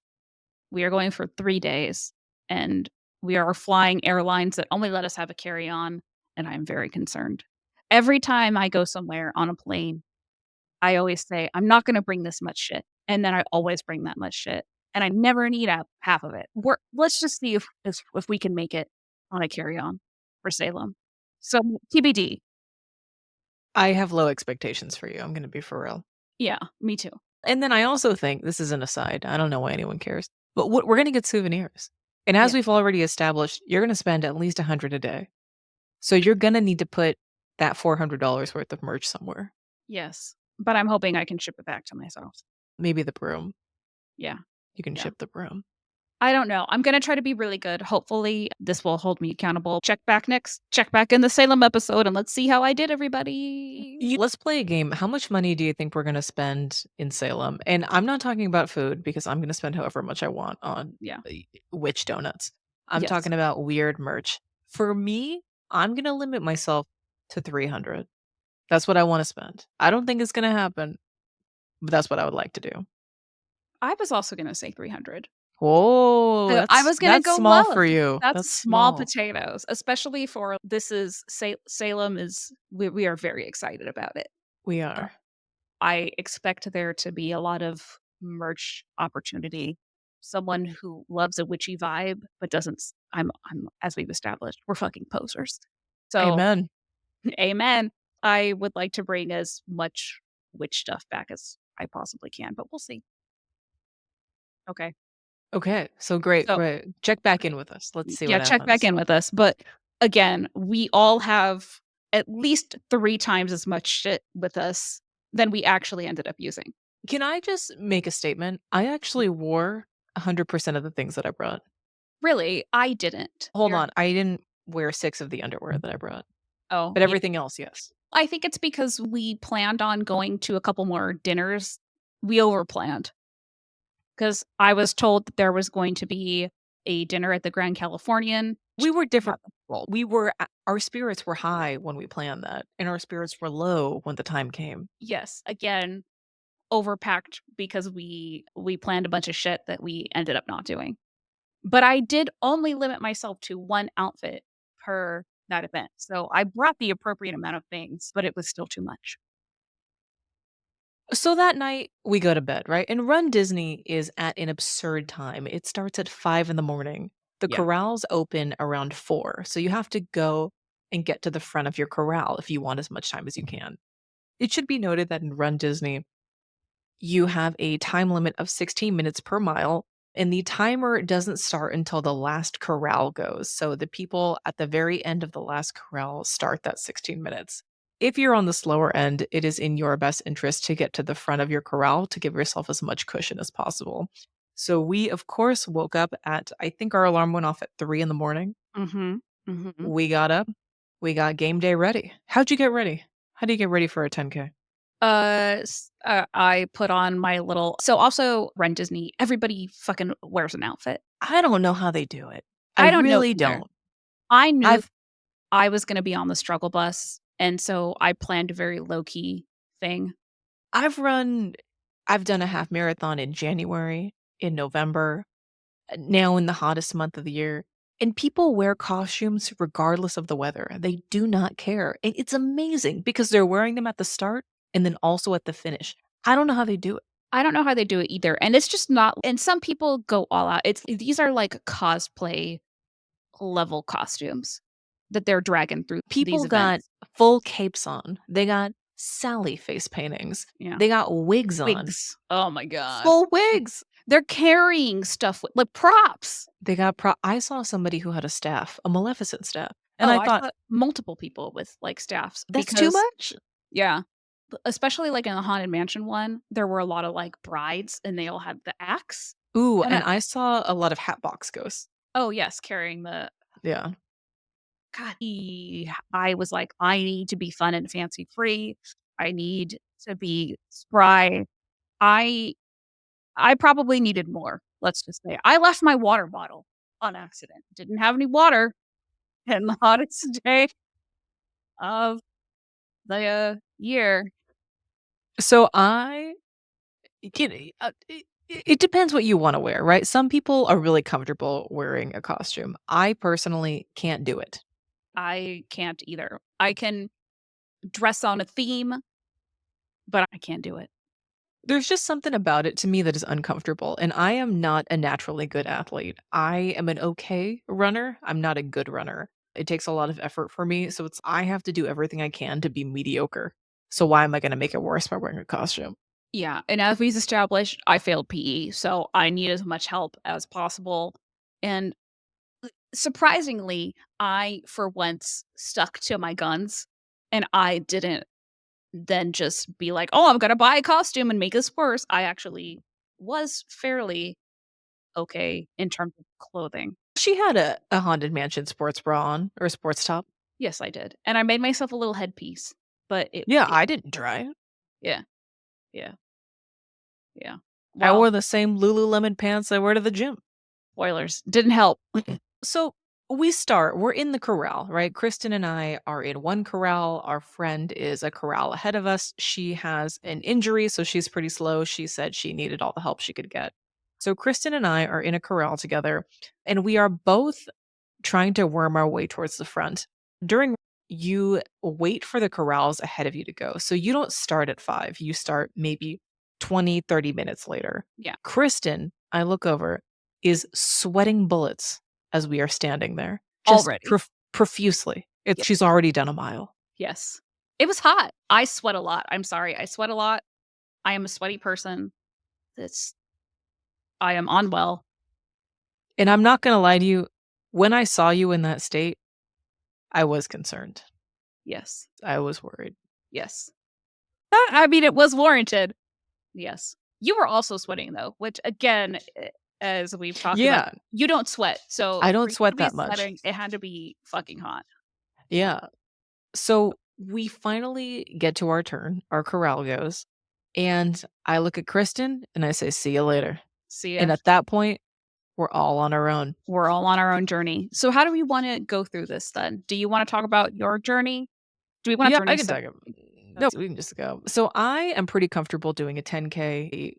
we are going for 3 days and we are flying airlines that only let us have a carry-on and I'm very concerned. Every time I go somewhere on a plane, I always say, "I'm not gonna bring this much shit," and then I always bring that much shit, and I never need up half of it. Let's just see if we can make it on a carry-on for Salem. So, TBD. I have low expectations for you. I'm going to be for real. Yeah, me too. And then I also think this is an aside. I don't know why anyone cares, but what we're going to get souvenirs. And as Yeah. we've already established, you're going to spend at least 100 a day. So you're going to need to put that $400 worth of merch somewhere. Yes, but I'm hoping I can ship it back to myself. Maybe the broom. Yeah, You can yeah. ship the broom. I don't know. I'm gonna try to be really good. Hopefully, this will hold me accountable. Check back in the Salem episode, and let's see how I did, everybody. Let's play a game. How much money do you think we're going to spend in Salem? And I'm not talking about food because I'm going to spend however much I want on Yeah. witch donuts. I'm Yes. talking about weird merch. For me, I'm going to limit myself to 300. That's what I want to spend. I don't think it's going to happen, but that's what I would like to do. I was also gonna say 300. Whoa, I was gonna that's go small low. for you. That's That's small small. potatoes, especially for this is Salem is we are very excited about it. We Uh, are. I expect there to be a lot of merch opportunity. Someone who loves a witchy vibe, but doesn't I'm as we've established, we're fucking posers. So, Amen. amen. I would like to bring as much witch stuff back as I possibly can, but we'll see. Okay. Okay, so great, So, great. Check back in with us. Let's see yeah, what check back happens. in with us, but again, we all have at least 3 times as much shit with us than we actually ended up using. Can I just make a statement? I actually wore 100% of the things that I brought. Really, I didn't. Hold on, I didn't wear 6 of the underwear that I brought. Oh, but yeah. everything else, yes. I think it's because we planned on going to a couple more dinners. We overplanned because I was told that there was going to be a dinner at the Grand Californian. We were different people. We were our spirits were high when we planned that, and our spirits were low when the time came. Yes, again, overpacked because we planned a bunch of shit that we ended up not doing. But I did only limit myself to 1 outfit per that event. So I brought the appropriate amount of things, but it was still too much. So that night, we go to bed, right? And Run Disney is at an absurd time. It starts at 5 in the morning. The Yeah. corrals open around 4, so you have to go and get to the front of your corral if you want as much time as you can. It should be noted that in Run Disney, you have a time limit of 16 minutes per mile, and the timer doesn't start until the last corral goes. So the people at the very end of the last corral start that 16 minutes. If you're on the slower end, it is in your best interest to get to the front of your corral to give yourself as much cushion as possible. So we, of course, woke up at, I think our alarm went off at 3 in the morning. Mhm. Mhm. We got up, we got game day ready. How'd you get ready? How do you get ready for a 10K? I put on my little so also Run Disney, everybody fucking wears an outfit. I don't know how they do it. I I don't know really either. don't. I knew I've I was gonna be on the struggle bus, and so I planned a very low key thing. I've run I've done a half marathon in January, in November, now in the hottest month of the year, and people wear costumes regardless of the weather. They do not care, and it's amazing because they're wearing them at the start and then also at the finish. I don't know how they do it. I don't know how they do it either, and it's just not and some people go all out. It's these are like cosplay level costumes that they're dragging through these People got events. full capes on. They got Sally face paintings. Yeah. They got wigs on. Wigs. Oh my god. Full wigs. They're carrying stuff with like props. They got I saw somebody who had a staff, a Maleficent staff, and Oh, I I thought, saw multiple people with like staffs "That's too because much?" yeah, especially like in the Haunted Mansion one, there were a lot of like brides and they all had the axe. Ooh, And and I saw a lot of Hatbox Ghosts. oh yes, carrying the Yeah. God, I was like, I need to be fun and fancy free. I need to be spry. I I probably needed more. Let's just say I left my water bottle on accident. Didn't have any water, and the hottest day of the year. So I get it depends what you wanna wear, right? Some people are really comfortable wearing a costume. I personally can't do it. I can't either. I can dress on a theme, but I can't do it. There's just something about it to me that is uncomfortable, and I am not a naturally good athlete. I am an okay runner, I'm not a good runner. It takes a lot of effort for me, so it's I have to do everything I can to be mediocre. So why am I gonna make it worse by wearing a costume? Yeah, and as we've established, I failed PE, so I need as much help as possible. And surprisingly, I for once stuck to my guns and I didn't then just be like, "Oh, I'm gonna buy a costume and make this worse." I actually was fairly okay in terms of clothing. She had a Haunted Mansion sports bra on, or a sports top. Yes, I did. And I made myself a little headpiece, but Yeah, it I didn't try it. yeah, yeah, yeah. I Well, wore the same Lululemon pants I wear to the gym. spoilers didn't help. So we're in the corral, right? Kristen and I are in one corral. Our friend is a corral ahead of us. She has an injury, so she's pretty slow. She said she needed all the help she could get. So Kristen and I are in a corral together, and we are both trying to worm our way towards the front. During you wait for the corrals ahead of you to go. So you don't start at 5. You start maybe 20, 30 minutes later. Yeah, Kristen, I look over, is sweating bullets as we are standing there, just already. profusely. Yeah, She's already done a mile. yes. It was hot. I sweat a lot. I'm sorry. I sweat a lot. I am a sweaty person. It's I am unwell. And I'm not gonna lie to you, when I saw you in that state, I was concerned. Yes. I was worried. Yes. I mean, it was warranted. Yes. You were also sweating though, which again, as we've talked about, Yeah, you don't sweat. So I for don't you to sweat be that much. sweating, it had to be fucking hot. Yeah. So we finally get to our turn, our corral goes, and I look at Kristen and I say, "See you later." See And ya. at that point, we're all on our own. We're all on our own journey. So how do we wanna go through this then? Do you wanna talk about your journey? Do we want Yeah, I journey can so talk no, we can just go. So I am pretty comfortable doing a 10K.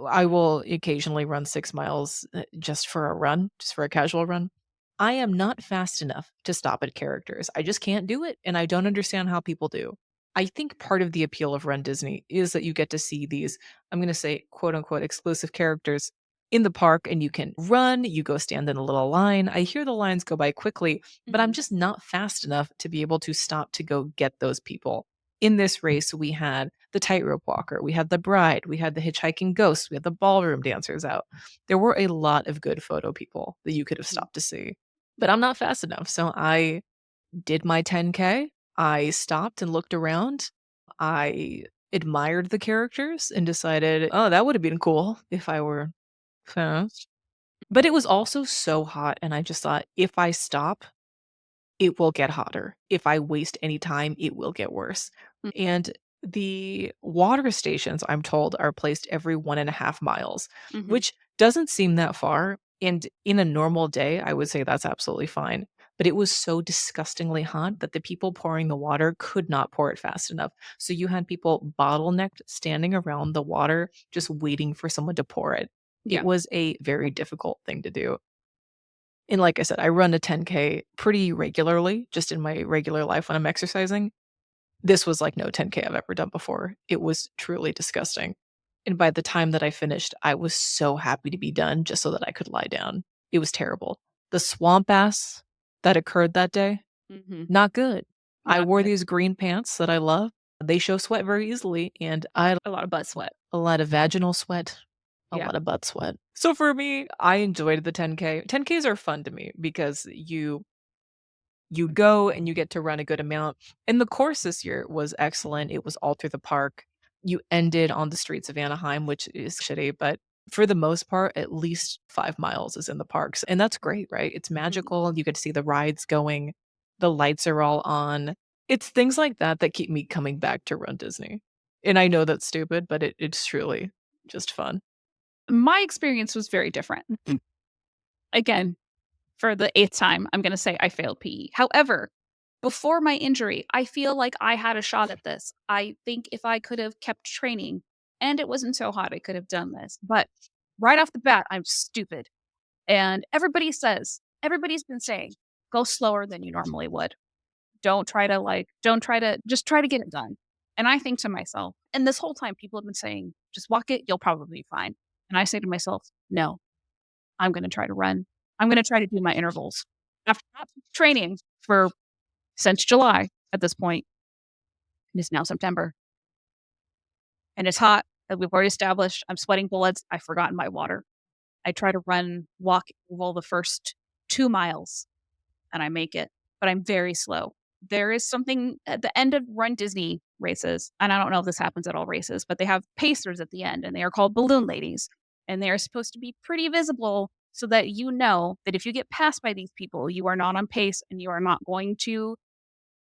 I will occasionally run 6 miles, just for a run, just for a casual run. I am not fast enough to stop at characters. I just can't do it, and I don't understand how people do. I think part of the appeal of Run Disney is that you get to see these, I'm gonna say, quote unquote, "exclusive characters" in the park, and you can run, you go stand in a little line. I hear the lines go by quickly, but I'm Mhm, just not fast enough to be able to stop to go get those people. In this race, we had the tightrope walker, we had the bride, we had the hitchhiking ghost, we had the ballroom dancers out. There were a lot of good photo people that you could have mhm, stopped to see, but I'm not fast enough. So I did my 10K. I stopped and looked around. I admired the characters and decided, oh, that would have been cool if I were fast. But it was also so hot. And I just thought, if I stop, it will get hotter. If I waste any time, it will get worse. mm, And the water stations, I'm told, are placed every 1.5 miles, mhm. which doesn't seem that far. And in a normal day, I would say that's absolutely fine. But it was so disgustingly hot that the people pouring the water could not pour it fast enough. So you had people bottlenecked standing around the water, just waiting for someone to pour it. It Yeah, was a very difficult thing to do. And like I said, I run a 10K pretty regularly, just in my regular life when I'm exercising. This was like no 10K I've ever done before. It was truly disgusting. And by the time that I finished, I was so happy to be done just so that I could lie down. It was terrible. The swamp ass that occurred that day, mhm. not good. I Not wore good. these green pants that I love. They show sweat very easily, and I had A lot of butt sweat. a lot of vaginal sweat, a Yeah. lot of butt sweat. So for me, I enjoyed the 10K. 10Ks are fun to me because you go and you get to run a good amount. And the course this year was excellent. It was all through the park. You ended on the streets of Anaheim, which is shitty, but for the most part, at least 5 miles is in the parks. And that's great, right? It's Mhm. magical. You get to see the rides going, the lights are all on. It's things like that that keep me coming back to Run Disney. And I know that's stupid, but it's truly just fun. My experience was very different. Again, for the 8th time, I'm gonna say I failed PE. However, before my injury, I feel like I had a shot at this. I think if I could have kept training and it wasn't so hot, I could have done this. But right off the bat, I'm stupid. And everybody's been saying, "Go slower than you normally would. Don't try to just try to get it done." And I think to myself and this whole time people have been saying, "Just walk it, you'll probably be fine." And I say to myself, "No, I'm gonna try to run. I'm gonna try to do my intervals." After not training for since July at this point, and it's now September, and it's hot, and we've already established I'm sweating bullets, I've forgotten my water. I try to walk well the first 2 miles, and I make it, but I'm very slow. There is something at the end of Run Disney races, and I don't know if this happens at all races, but they have pacers at the end, and they are called balloon ladies, and they are supposed to be pretty visible so that you know that if you get passed by these people, you are not on pace and you are not going to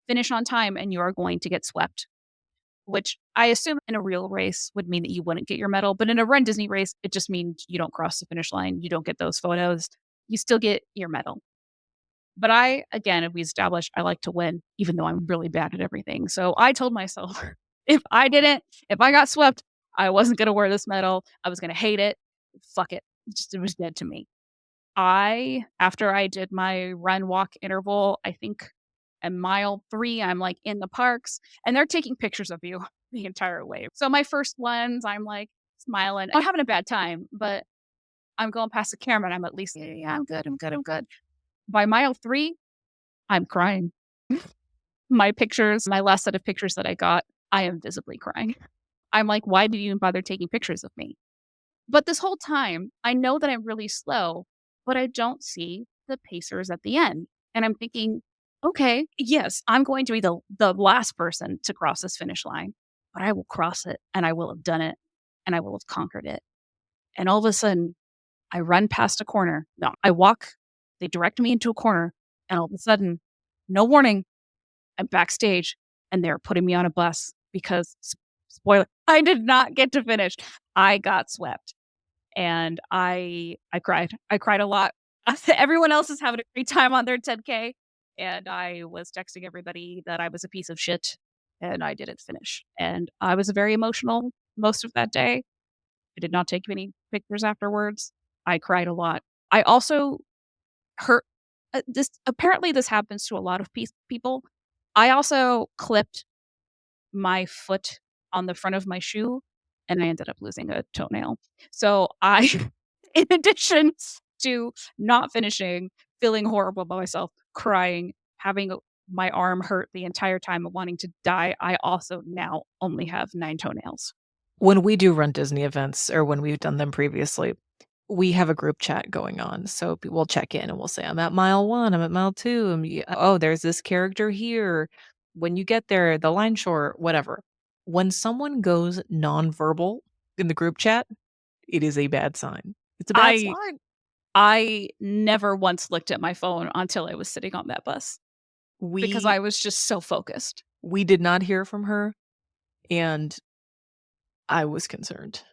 finish on time and you are going to get swept, which I assume in a real race would mean that you wouldn't get your medal. But in a Run Disney race, it just means you don't cross the finish line. You don't get those photos. You still get your medal. But again, we established I like to win, even though I'm really bad at everything. So I told myself if I got swept, I wasn't going to wear this medal. I was going to hate it. Fuck it. It was dead to me. After I did my run walk interval, I think at mile 3, I'm like in the parks and they're taking pictures of you the entire way. So my first ones, I'm like smiling. I'm having a bad time, but I'm going past the camera and I'm at least, yeah, yeah, I'm good. I'm good. I'm good. By mile 3, I'm crying. My pictures, my last set of pictures that I got, I am visibly crying. I'm like, why did you even bother taking pictures of me? But this whole time, I know that I'm really slow, but I don't see the pacers at the end. And I'm thinking, okay, yes, I'm going to be the last person to cross this finish line, but I will cross it and I will have done it and I will have conquered it. And all of a sudden, I run past a corner. No, I walk, they direct me into a corner, and all of a sudden, no warning, I'm backstage, and they're putting me on a bus because spoiler, I did not get to finish. I got swept, and I cried. I cried a lot. Everyone else is having a great time on their 10K, and I was texting everybody that I was a piece of shit, and I didn't finish, and I was very emotional most of that day. I did not take many pictures afterwards. I cried a lot. I also hurt this apparently this happens to a lot of people. I also clipped my foot on the front of my shoe, and I ended up losing a toenail. So I in addition to not finishing, feeling horrible about myself, crying, having my arm hurt the entire time and wanting to die, I also now only have 9 toenails. When we do run Disney events or when we've done them previously, we have a group chat going on. So we'll check in and we'll say, I'm at mile 1, I'm at mile 2. Oh, there's this character here. When you get there, the line short, whatever. When someone goes nonverbal in the group chat, it is a bad sign. It's a bad I sign. I never once looked at my phone until I was sitting on that bus because We I was just so focused. we did not hear from her and I was concerned.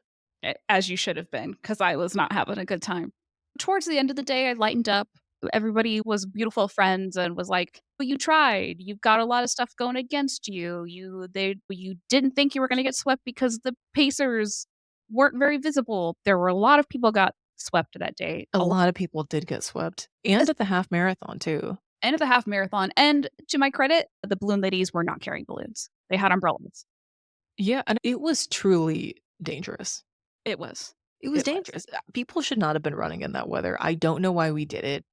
As you should have been, because I was not having a good time. Towards the end of the day, I lightened up. Everybody was beautiful friends and was like, "But you tried. You've got a lot of stuff going against you. You didn't think you were gonna get swept because the Pacers weren't very visible." There were a lot of people got swept that day. A A lot lot of people did get swept and at the half marathon too. and at the half marathon, and to my credit, the balloon ladies were not carrying balloons. They had umbrellas. Yeah, and it was truly dangerous. It was. It was It was. dangerous. People should not have been running in that weather. I don't know why we did it.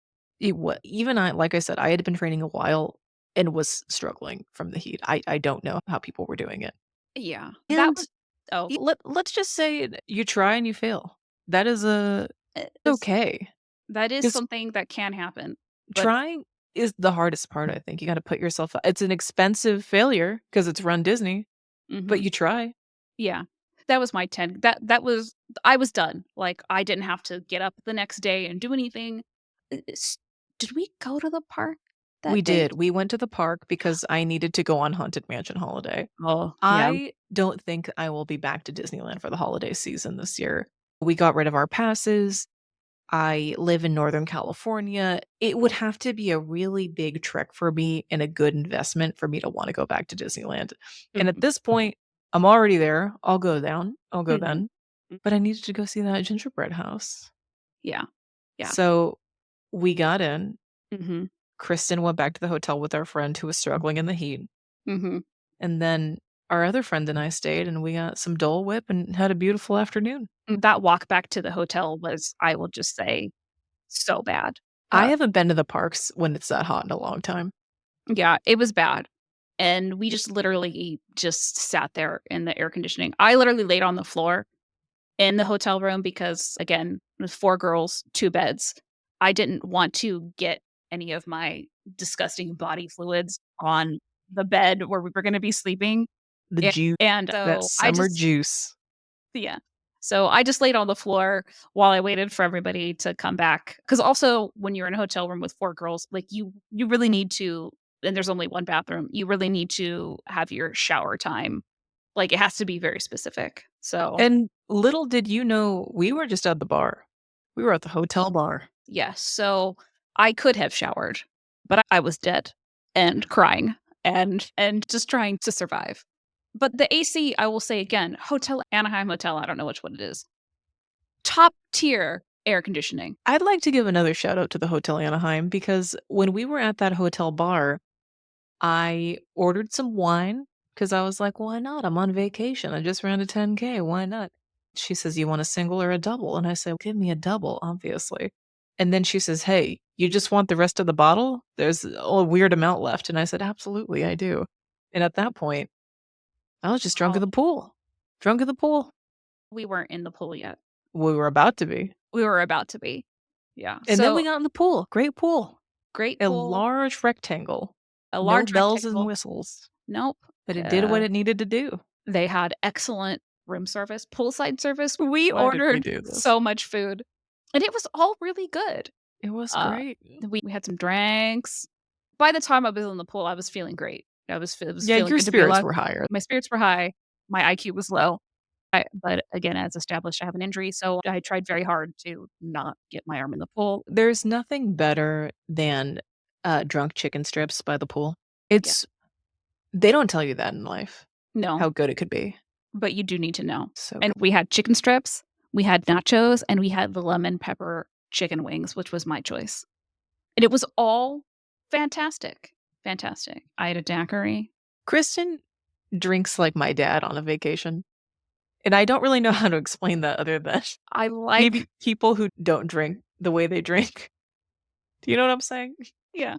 It was even I like I said, I had been training a while and was struggling from the heat. I don't know how people were doing it. Yeah. That And was oh, let's just say you try and you fail. That is it's okay. that is Because something that can happen, but trying is the hardest part, I think. You gotta put yourself it's an expensive failure because it's Run Disney, but mhm, you try. yeah. That was my 10 that was I was done, like, I didn't have to get up the next day and do anything. S Did we go to the park We that day? did. We went to the park because I needed to go on Haunted Mansion holiday. Oh, yeah. I don't think I will be back to Disneyland for the holiday season this year. We got rid of our passes. I live in Northern California. It would have to be a really big trek for me and a good investment for me to want to go back to Disneyland. And at Mhm, this point, I'm already there. I'll go down. I'll go mhm, then. But I needed to go see that gingerbread house. yeah, yeah, So we got in. mhm, Kristen went back to the hotel with our friend who was struggling in the heat. mhm. And then our other friend and I stayed and we got some Dole Whip and had a beautiful afternoon. That walk back to the hotel was, I will just say, so bad. I haven't been to the parks when it's that hot in a long time. Yeah, it was bad, and we just literally just sat there in the air conditioning. I literally laid on the floor in the hotel room because, again, it was 4 girls, 2 beds. I didn't want to get any of my disgusting body fluids on the bed where we were gonna be sleeping, The juice, and that so I summer just juice. yeah. So I just laid on the floor while I waited for everybody to come back. Because also, when you're in a hotel room with 4 girls, like, you really need to and there's only 1 bathroom, you really need to have your shower time. Like, it has to be very specific. So, And little did you know, we were just at the bar. We were at the hotel bar. yes. So, I could have showered, but I was dead and crying and just trying to survive. But the AC, I will say again, Hotel Anaheim Hotel, I don't know which one it is. Top tier air conditioning. I'd like to give another shout out to the Hotel Anaheim because when we were at that hotel bar, I ordered some wine because I was like, why not? I'm on vacation. I just ran a 10K. Why not? She says, you want a single or a double? And I said, give me a double, obviously. And then she says, hey, you just want the rest of the bottle? There's a weird amount left. And I said, absolutely, I do. And at that point, I was just drunk at Oh, the pool. Drunk at the pool. we weren't in the pool yet. We were about to be. We were about to be. Yeah. And then we So, got in the pool. Great pool. great A pool, large rectangle. a No large bells and rectangle. whistles. Nope. But it did what Uh, it needed to do. they had excellent room service, poolside service. We Why did we ordered do this? so much food, and it was all really good. It was Uh, great. we had some drinks. By the time I was in the pool, I was feeling great. I was Yeah, feeling your good to be spirits alive. were higher. My spirits were high, my IQ was low. But again, as established, I have an injury, so I tried very hard to not get my arm in the pool. There's nothing better than, drunk chicken strips by the pool. Yeah. It's they don't tell you that in life, No, how good it could be. but you do need to know. So And good. we had chicken strips, we had nachos, and we had the lemon pepper chicken wings, which was my choice. And it was all fantastic. Fantastic. I had a daiquiri. Kristen drinks like my dad on a vacation, and I don't really know how to explain that other than I like maybe people who don't drink the way they drink. Do you know what I'm saying? yeah.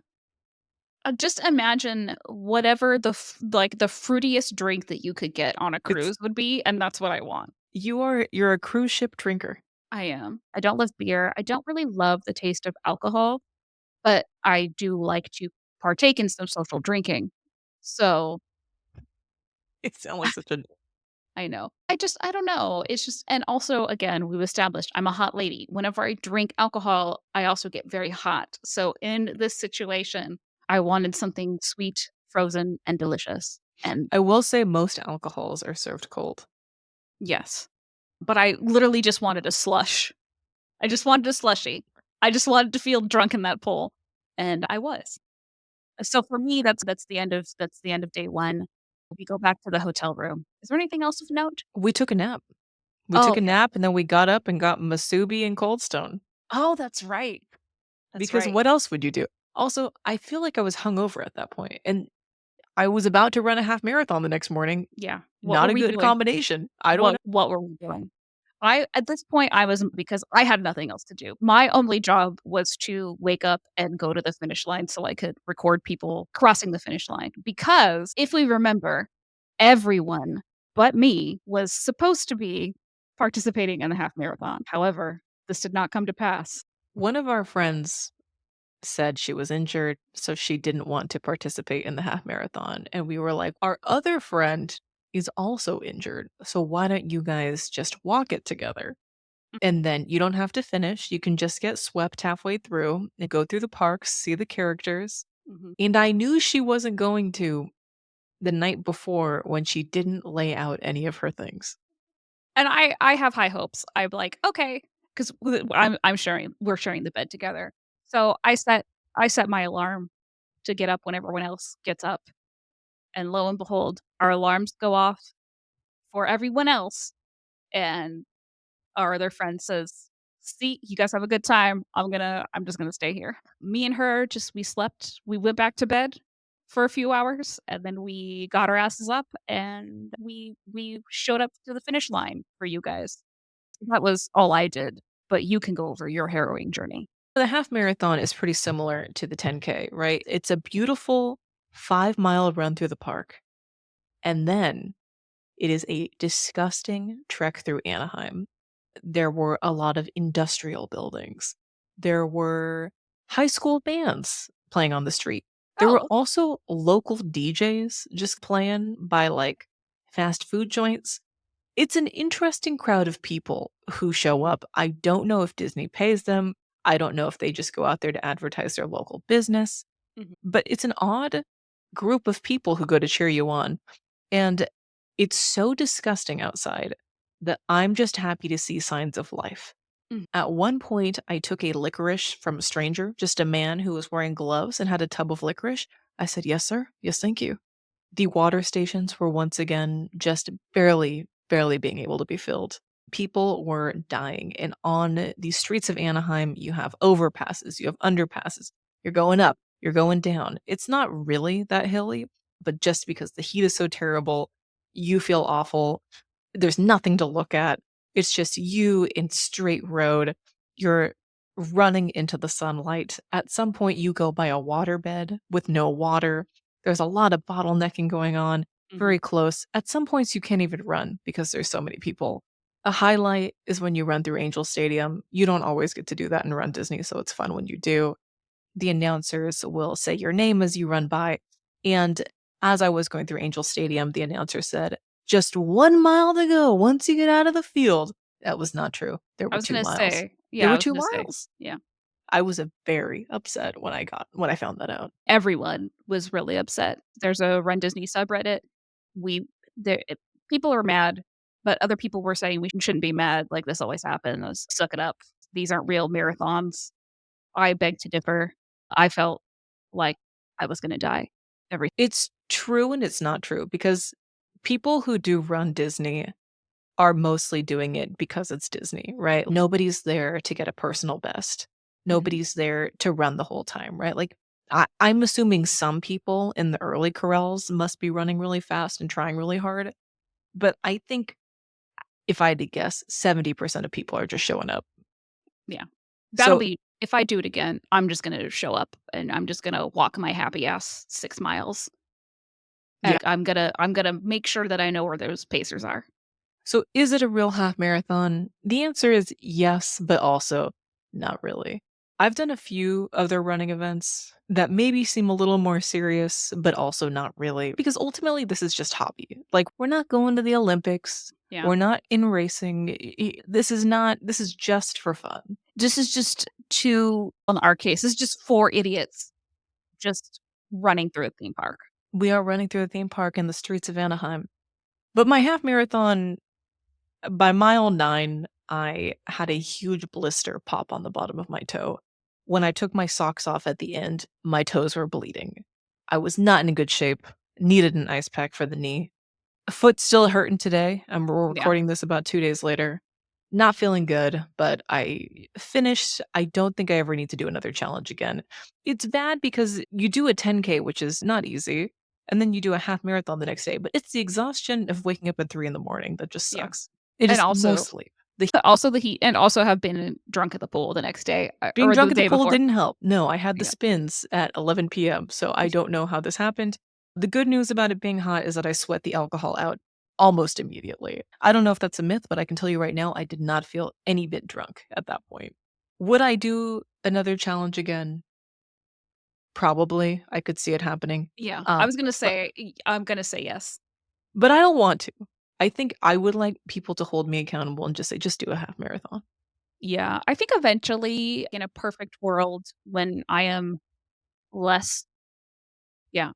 Just imagine whatever the fruitiest drink that you could get on a It's cruise would be, and that's what I want. you're a cruise ship drinker. I am. I don't love beer. I don't really love the taste of alcohol, but I do like to partake in some social drinking. So, It sounds like such a I know. I don't know. It's just and also again, we've established I'm a hot lady. Whenever I drink alcohol, I also get very hot. So in this situation, I wanted something sweet, frozen, and delicious. And I will say most alcohols are served cold. yes. But I literally just wanted a slush. I just wanted a slushie. I just wanted to feel drunk in that pool. And I was. So for me, that's the end of day 1. We go back to the hotel room. Is there anything else of note? We took a nap. We Oh, took a okay. nap and then we got up and got masubi and Cold Stone. Oh, that's right. That's Because right. what else would you do? Also, I feel like I was hungover at that point, and I was about to run a half marathon the next morning. Yeah. What Not were a we good doing? combination. I don't know. What were we doing? I at this point, I was because I had nothing else to do. My only job was to wake up and go to the finish line so I could record people crossing the finish line. Because if we remember, everyone but me was supposed to be participating in the half marathon. However, this did not come to pass. One of our friends said she was injured, so she didn't want to participate in the half marathon. And we were like, our other friend is also injured. So why don't you guys just walk it together? And then you don't have to finish. You can just get swept halfway through and go through the parks, see the characters. Mhm. And I knew she wasn't going to the night before when she didn't lay out any of her things. And I have high hopes. I'm like, "Okay," 'cause I'm sharing we're sharing the bed together. So I set my alarm to get up when everyone else gets up, and lo and behold, our alarms go off for everyone else, and our other friend says, "See, you guys have a good time. I'm just gonna stay here." Me and her just we slept. We went back to bed for a few hours, and then we got our asses up, and we showed up to the finish line for you guys. That was all I did, but you can go over your harrowing journey. The half marathon is pretty similar to the 10K, right? It's a beautiful 5-mile run through the park. And then it is a disgusting trek through Anaheim. There were a lot of industrial buildings. There were high school bands playing on the street. There were Oh, also local DJs just playing by like fast food joints. It's an interesting crowd of people who show up. I don't know if Disney pays them. I don't know if they just go out there to advertise their local business, mhm, but it's an odd group of people who go to cheer you on. And it's so disgusting outside that I'm just happy to see signs of life. mhm. At one point, I took a licorice from a stranger, just a man who was wearing gloves and had a tub of licorice. I said, "Yes, sir. Yes, thank you." The water stations were once again just barely being able to be filled. People were dying. And on the streets of Anaheim, you have overpasses, you have underpasses. You're going up, you're going down. It's not really that hilly, but just because the heat is so terrible, you feel awful. There's nothing to look at. It's just you in straight road. You're running into the sunlight. At some point, you go by a waterbed with no water. There's a lot of bottlenecking going on, Mhm. very close. At some points, you can't even run because there's so many people. A highlight is when you run through Angel Stadium. You don't always get to do that and run Disney, so it's fun when you do. The announcers will say your name as you run by. And as I was going through Angel Stadium, the announcer said, "Just 1 mile to go once you get out of the field." That was not true. There I were was two gonna miles. say There yeah, were I was two gonna say, miles. yeah. I was, very upset when I found that out. Everyone was really upset. There's a Run Disney subreddit. We there People are mad, but other people were saying we shouldn't be mad, like, this always happens, suck it up. These aren't real marathons. I beg to differ. I felt like I was gonna die every. It's true and it's not true because people who do run Disney are mostly doing it because it's Disney, right? Nobody's there to get a personal best. Mhm. Nobody's there to run the whole time, right? Like, I'm assuming some people in the early corrals must be running really fast and trying really hard, but I think if I had to guess, 70% of people are just showing up. Yeah. That'll So, be if I do it again, I'm just gonna show up and I'm just gonna walk my happy ass 6 miles. yeah. I'm gonna make sure that I know where those pacers are. So, is it a real half marathon? The answer is yes, but also not really. I've done a few other running events that maybe seem a little more serious, but also not really, because ultimately this is just hobby. Like, we're not going to the Olympics, Yeah. we're not in racing. This is just for fun. This is just in our case, this is just 4 idiots just running through a theme park. We are running through a theme park in the streets of Anaheim. But my half marathon, by mile 9, I had a huge blister pop on the bottom of my toe. When I took my socks off at the end, my toes were bleeding. I was not in good shape, needed an ice pack for the knee. Foot still hurting today. We're Yeah. recording this about 2 days later. Not feeling good, but I finished. I don't think I ever need to do another challenge again. It's bad because you do a 10K, which is not easy, and then you do a half marathon the next day, but it's the exhaustion of waking up at 3 in the morning that just Yeah. sucks. It And is also mostly the also the heat and also have been drunk at the pool the next day, being or the drunk at the day pool before. didn't help. No, I had the Yeah. spins at 11 p.m., so I don't know how this happened. The good news about it being hot is that I sweat the alcohol out almost immediately. I don't know if that's a myth, but I can tell you right now, I did not feel any bit drunk at that point. Would I do another challenge again? Probably. I could see it happening. Yeah. Uh, but I'm gonna say yes. but I don't want to. I think I would like people to hold me accountable and just say, "Just do a half marathon." Yeah. I think eventually, in a perfect world, when I am less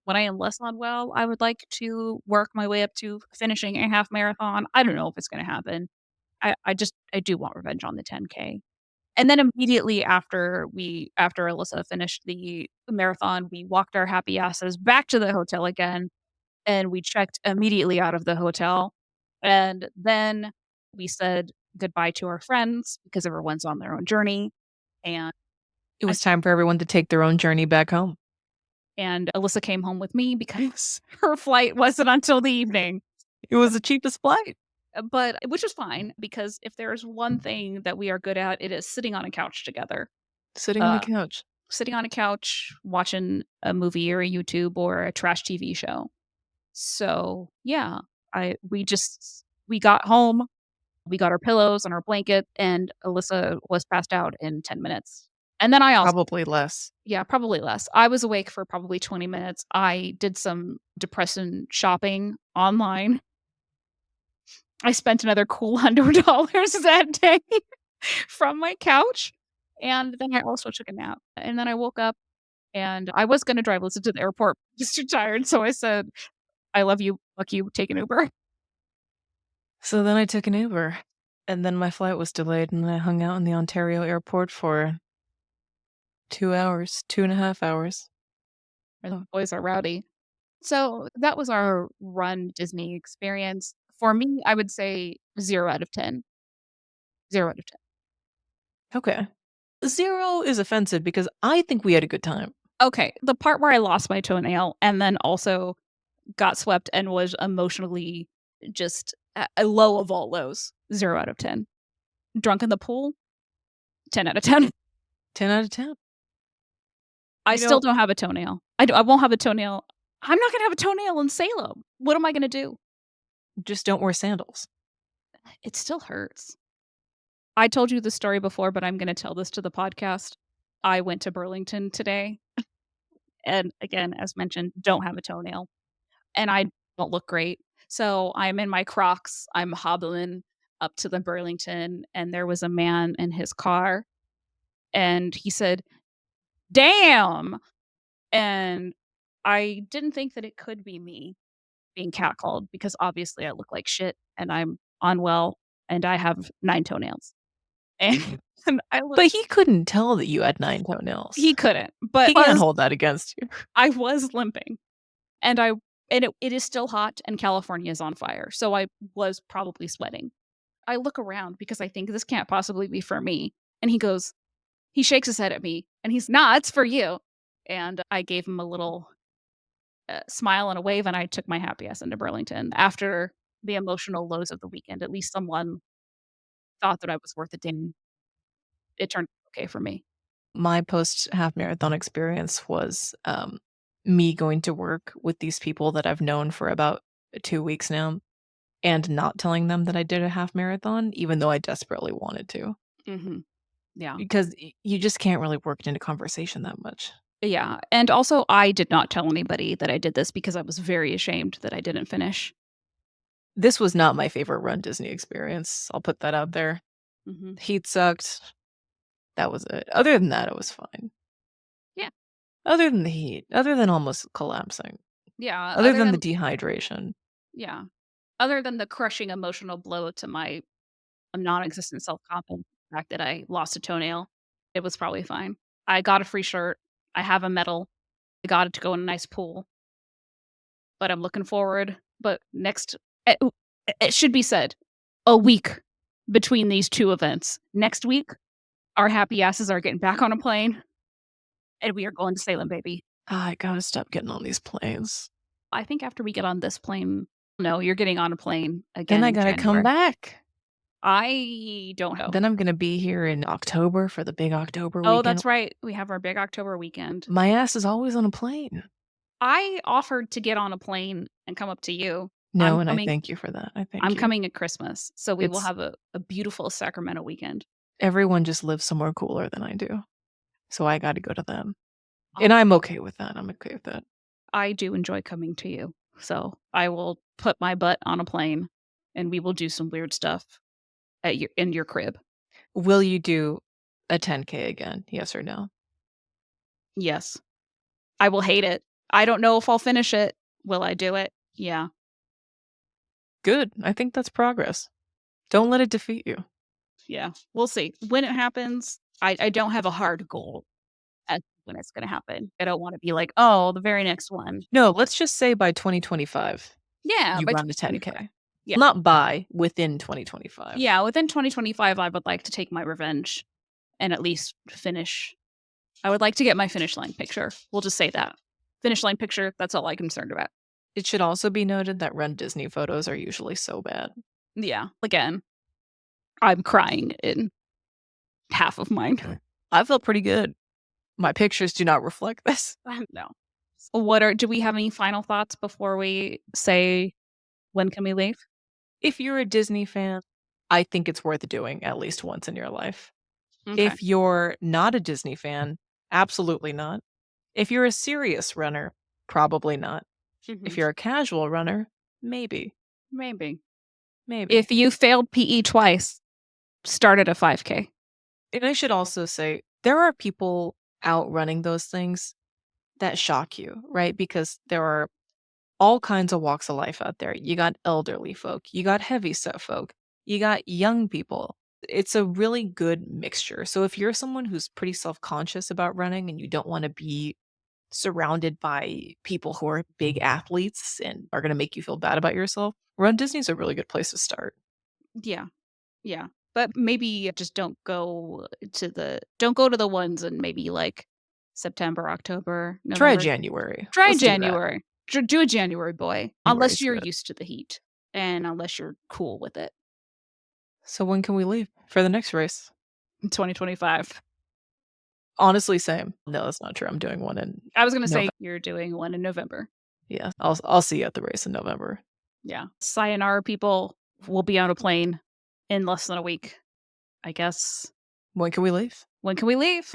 when I am less unwell, I would like to work my way up to finishing a half marathon. I don't know if it's gonna happen. I do want revenge on the 10K. And then immediately after Alyssa finished the marathon, we walked our happy asses back to the hotel again, and we checked immediately out of the hotel, and then we said goodbye to our friends because everyone's on their own journey, and It I was time for everyone to take their own journey back home. and Alyssa came home with me because her flight wasn't until the evening. It was the cheapest flight. But which is fine because if there's one thing that we are good at, it is sitting on a couch together. Sitting on a Uh, couch. Sitting on a couch, watching a movie or a YouTube or a trash TV show. So, yeah, we got home, we got our pillows and our blanket, and Alyssa was passed out in 10 minutes. And then I also Probably less. yeah, probably less. I was awake for probably 20 minutes. I did some depressing shopping online. I spent another cool $100 that day from my couch, and then I also took a nap, and then I woke up, and I was gonna drive Lisa to the airport, just too tired, so I said, "I love you, fuck you, take an Uber." So then I took an Uber, and then my flight was delayed, and I hung out in the Ontario airport for 2 hours, 2.5 hours. The boys are rowdy. So, that was our Run Disney experience. For me, I would say 0 out of 10. 0 out of 10. Okay. 0 is offensive because I think we had a good time. Okay, the part where I lost my toenail and then also got swept and was emotionally just a low of all lows, 0 out of 10. Drunk in the pool, 10 out of 10. 10 out of 10. I You still know, don't have a toenail. I won't have a toenail. I'm not gonna have a toenail in Salem. What am I gonna do? just don't wear sandals. It still hurts. I told you the story before, but I'm gonna tell this to the podcast. I went to Burlington today, and again, as mentioned, don't have a toenail, and I don't look great. So I'm in my Crocs, I'm hobbling up to the Burlington, and there was a man in his car, and he said, "Damn!" And I didn't think that it could be me being catcalled because obviously I look like shit and I'm unwell and I have 9 toenails. And and I look But he couldn't tell that you had 9 toenails. he couldn't, but He can't hold that against you. I was limping. And it is still hot and California is on fire, so I was probably sweating. I look around because I think this can't possibly be for me, and he shakes his head at me, and he's, "Nah, it's for you." And I gave him a little, smile and a wave, and I took my happy ass into Burlington after the emotional lows of the weekend. At least someone thought that I was worth it, and it turned okay for me. My post half marathon experience was, me going to work with these people that I've known for about 2 weeks now and not telling them that I did a half marathon, even though I desperately wanted to, Mhm. Yeah. because you just can't really work it into conversation that much. Yeah, and also, I did not tell anybody that I did this because I was very ashamed that I didn't finish. This was not my favorite Run Disney experience, I'll put that out there. Mhm. Heat sucked, that was it. Other than that, it was fine. Yeah. Other than the heat, other than almost collapsing, Yeah, other than the dehydration. yeah. Other than the crushing emotional blow to my non-existent self-confidence, the fact that I lost a toenail, it was probably fine. I got a free shirt, I have a medal, I got it to go in a nice pool, but I'm looking forward but next ooh, it should be said, a week between these 2 events. Next week, our happy asses are getting back on a plane, and we are going to Salem, baby. I gotta stop getting on these planes. I think after we get on this plane no, you're getting on a plane Then again I in gotta come January. back. I don't know. Then I'm gonna be here in October for the big October Oh, weekend. that's right. We have our big October weekend. My ass is always on a plane. I offered to get on a plane and come up to you. No, and I thank you for that, I I'm thank you. coming at Christmas, so we will It's have a beautiful Sacramento weekend. everyone just lives somewhere cooler than I do, so I gotta go to them, I'll and I'm okay with that, I'm okay with that. I do enjoy coming to you, so I will put my butt on a plane, and we will do some weird stuff at your in your crib. Will you do a 10K again, yes or no? Yes. I will hate it. I don't know if I'll finish it. Will I do it? Yeah. Good, I think that's progress. Don't let it defeat you. Yeah. We'll see. When it happens, I don't have a hard goal as to when it's gonna happen. I don't wanna be like, "Oh, the very next one." No, let's just say by 2025, Yeah, you by run the 2025. 10K. Yeah. Not by, within 2025. Yeah, within 2025, I would like to take my revenge and at least finish. I would like to get my finish line picture. We'll just say that. Finish line picture, that's all I'm concerned about. It should also be noted that Run Disney photos are usually so bad. Yeah, again, I'm crying in half of mine. I felt pretty good. My pictures do not reflect this. No. What are do we have any final thoughts before we say when can we leave? If you're a Disney fan, I think it's worth doing at least once in your life. Okay. If you're not a Disney fan, absolutely not. If you're a serious runner, probably not. If Mhm. you're a casual runner, maybe. Maybe. Maybe. If you failed PE twice, start at a 5K. And I should also say, there are people out running those things that shock you, right? Because there are all kinds of walks of life out there. You got elderly folk, you got heavy set folk, you got young people. It's a really good mixture. So if you're someone who's pretty self-conscious about running and you don't want to be surrounded by people who are big athletes and are going to make you feel bad about yourself, Run Disney's a really good place to start. Yeah. Yeah. But maybe just don't go to the ones in maybe like September, October, Try November. January. Try Let's do that. January. Do a January boy, January unless is you're good. used to the heat and unless you're cool with it. So when can we leave for the next race? In 2025. Honestly, same. No, that's not true. I'm doing one in I was gonna say November. you're doing one in November. Yeah, I'll see you at the race in November. Yeah. Sayonara people will be on a plane in less than a week. I guess. When can we leave? When can we leave?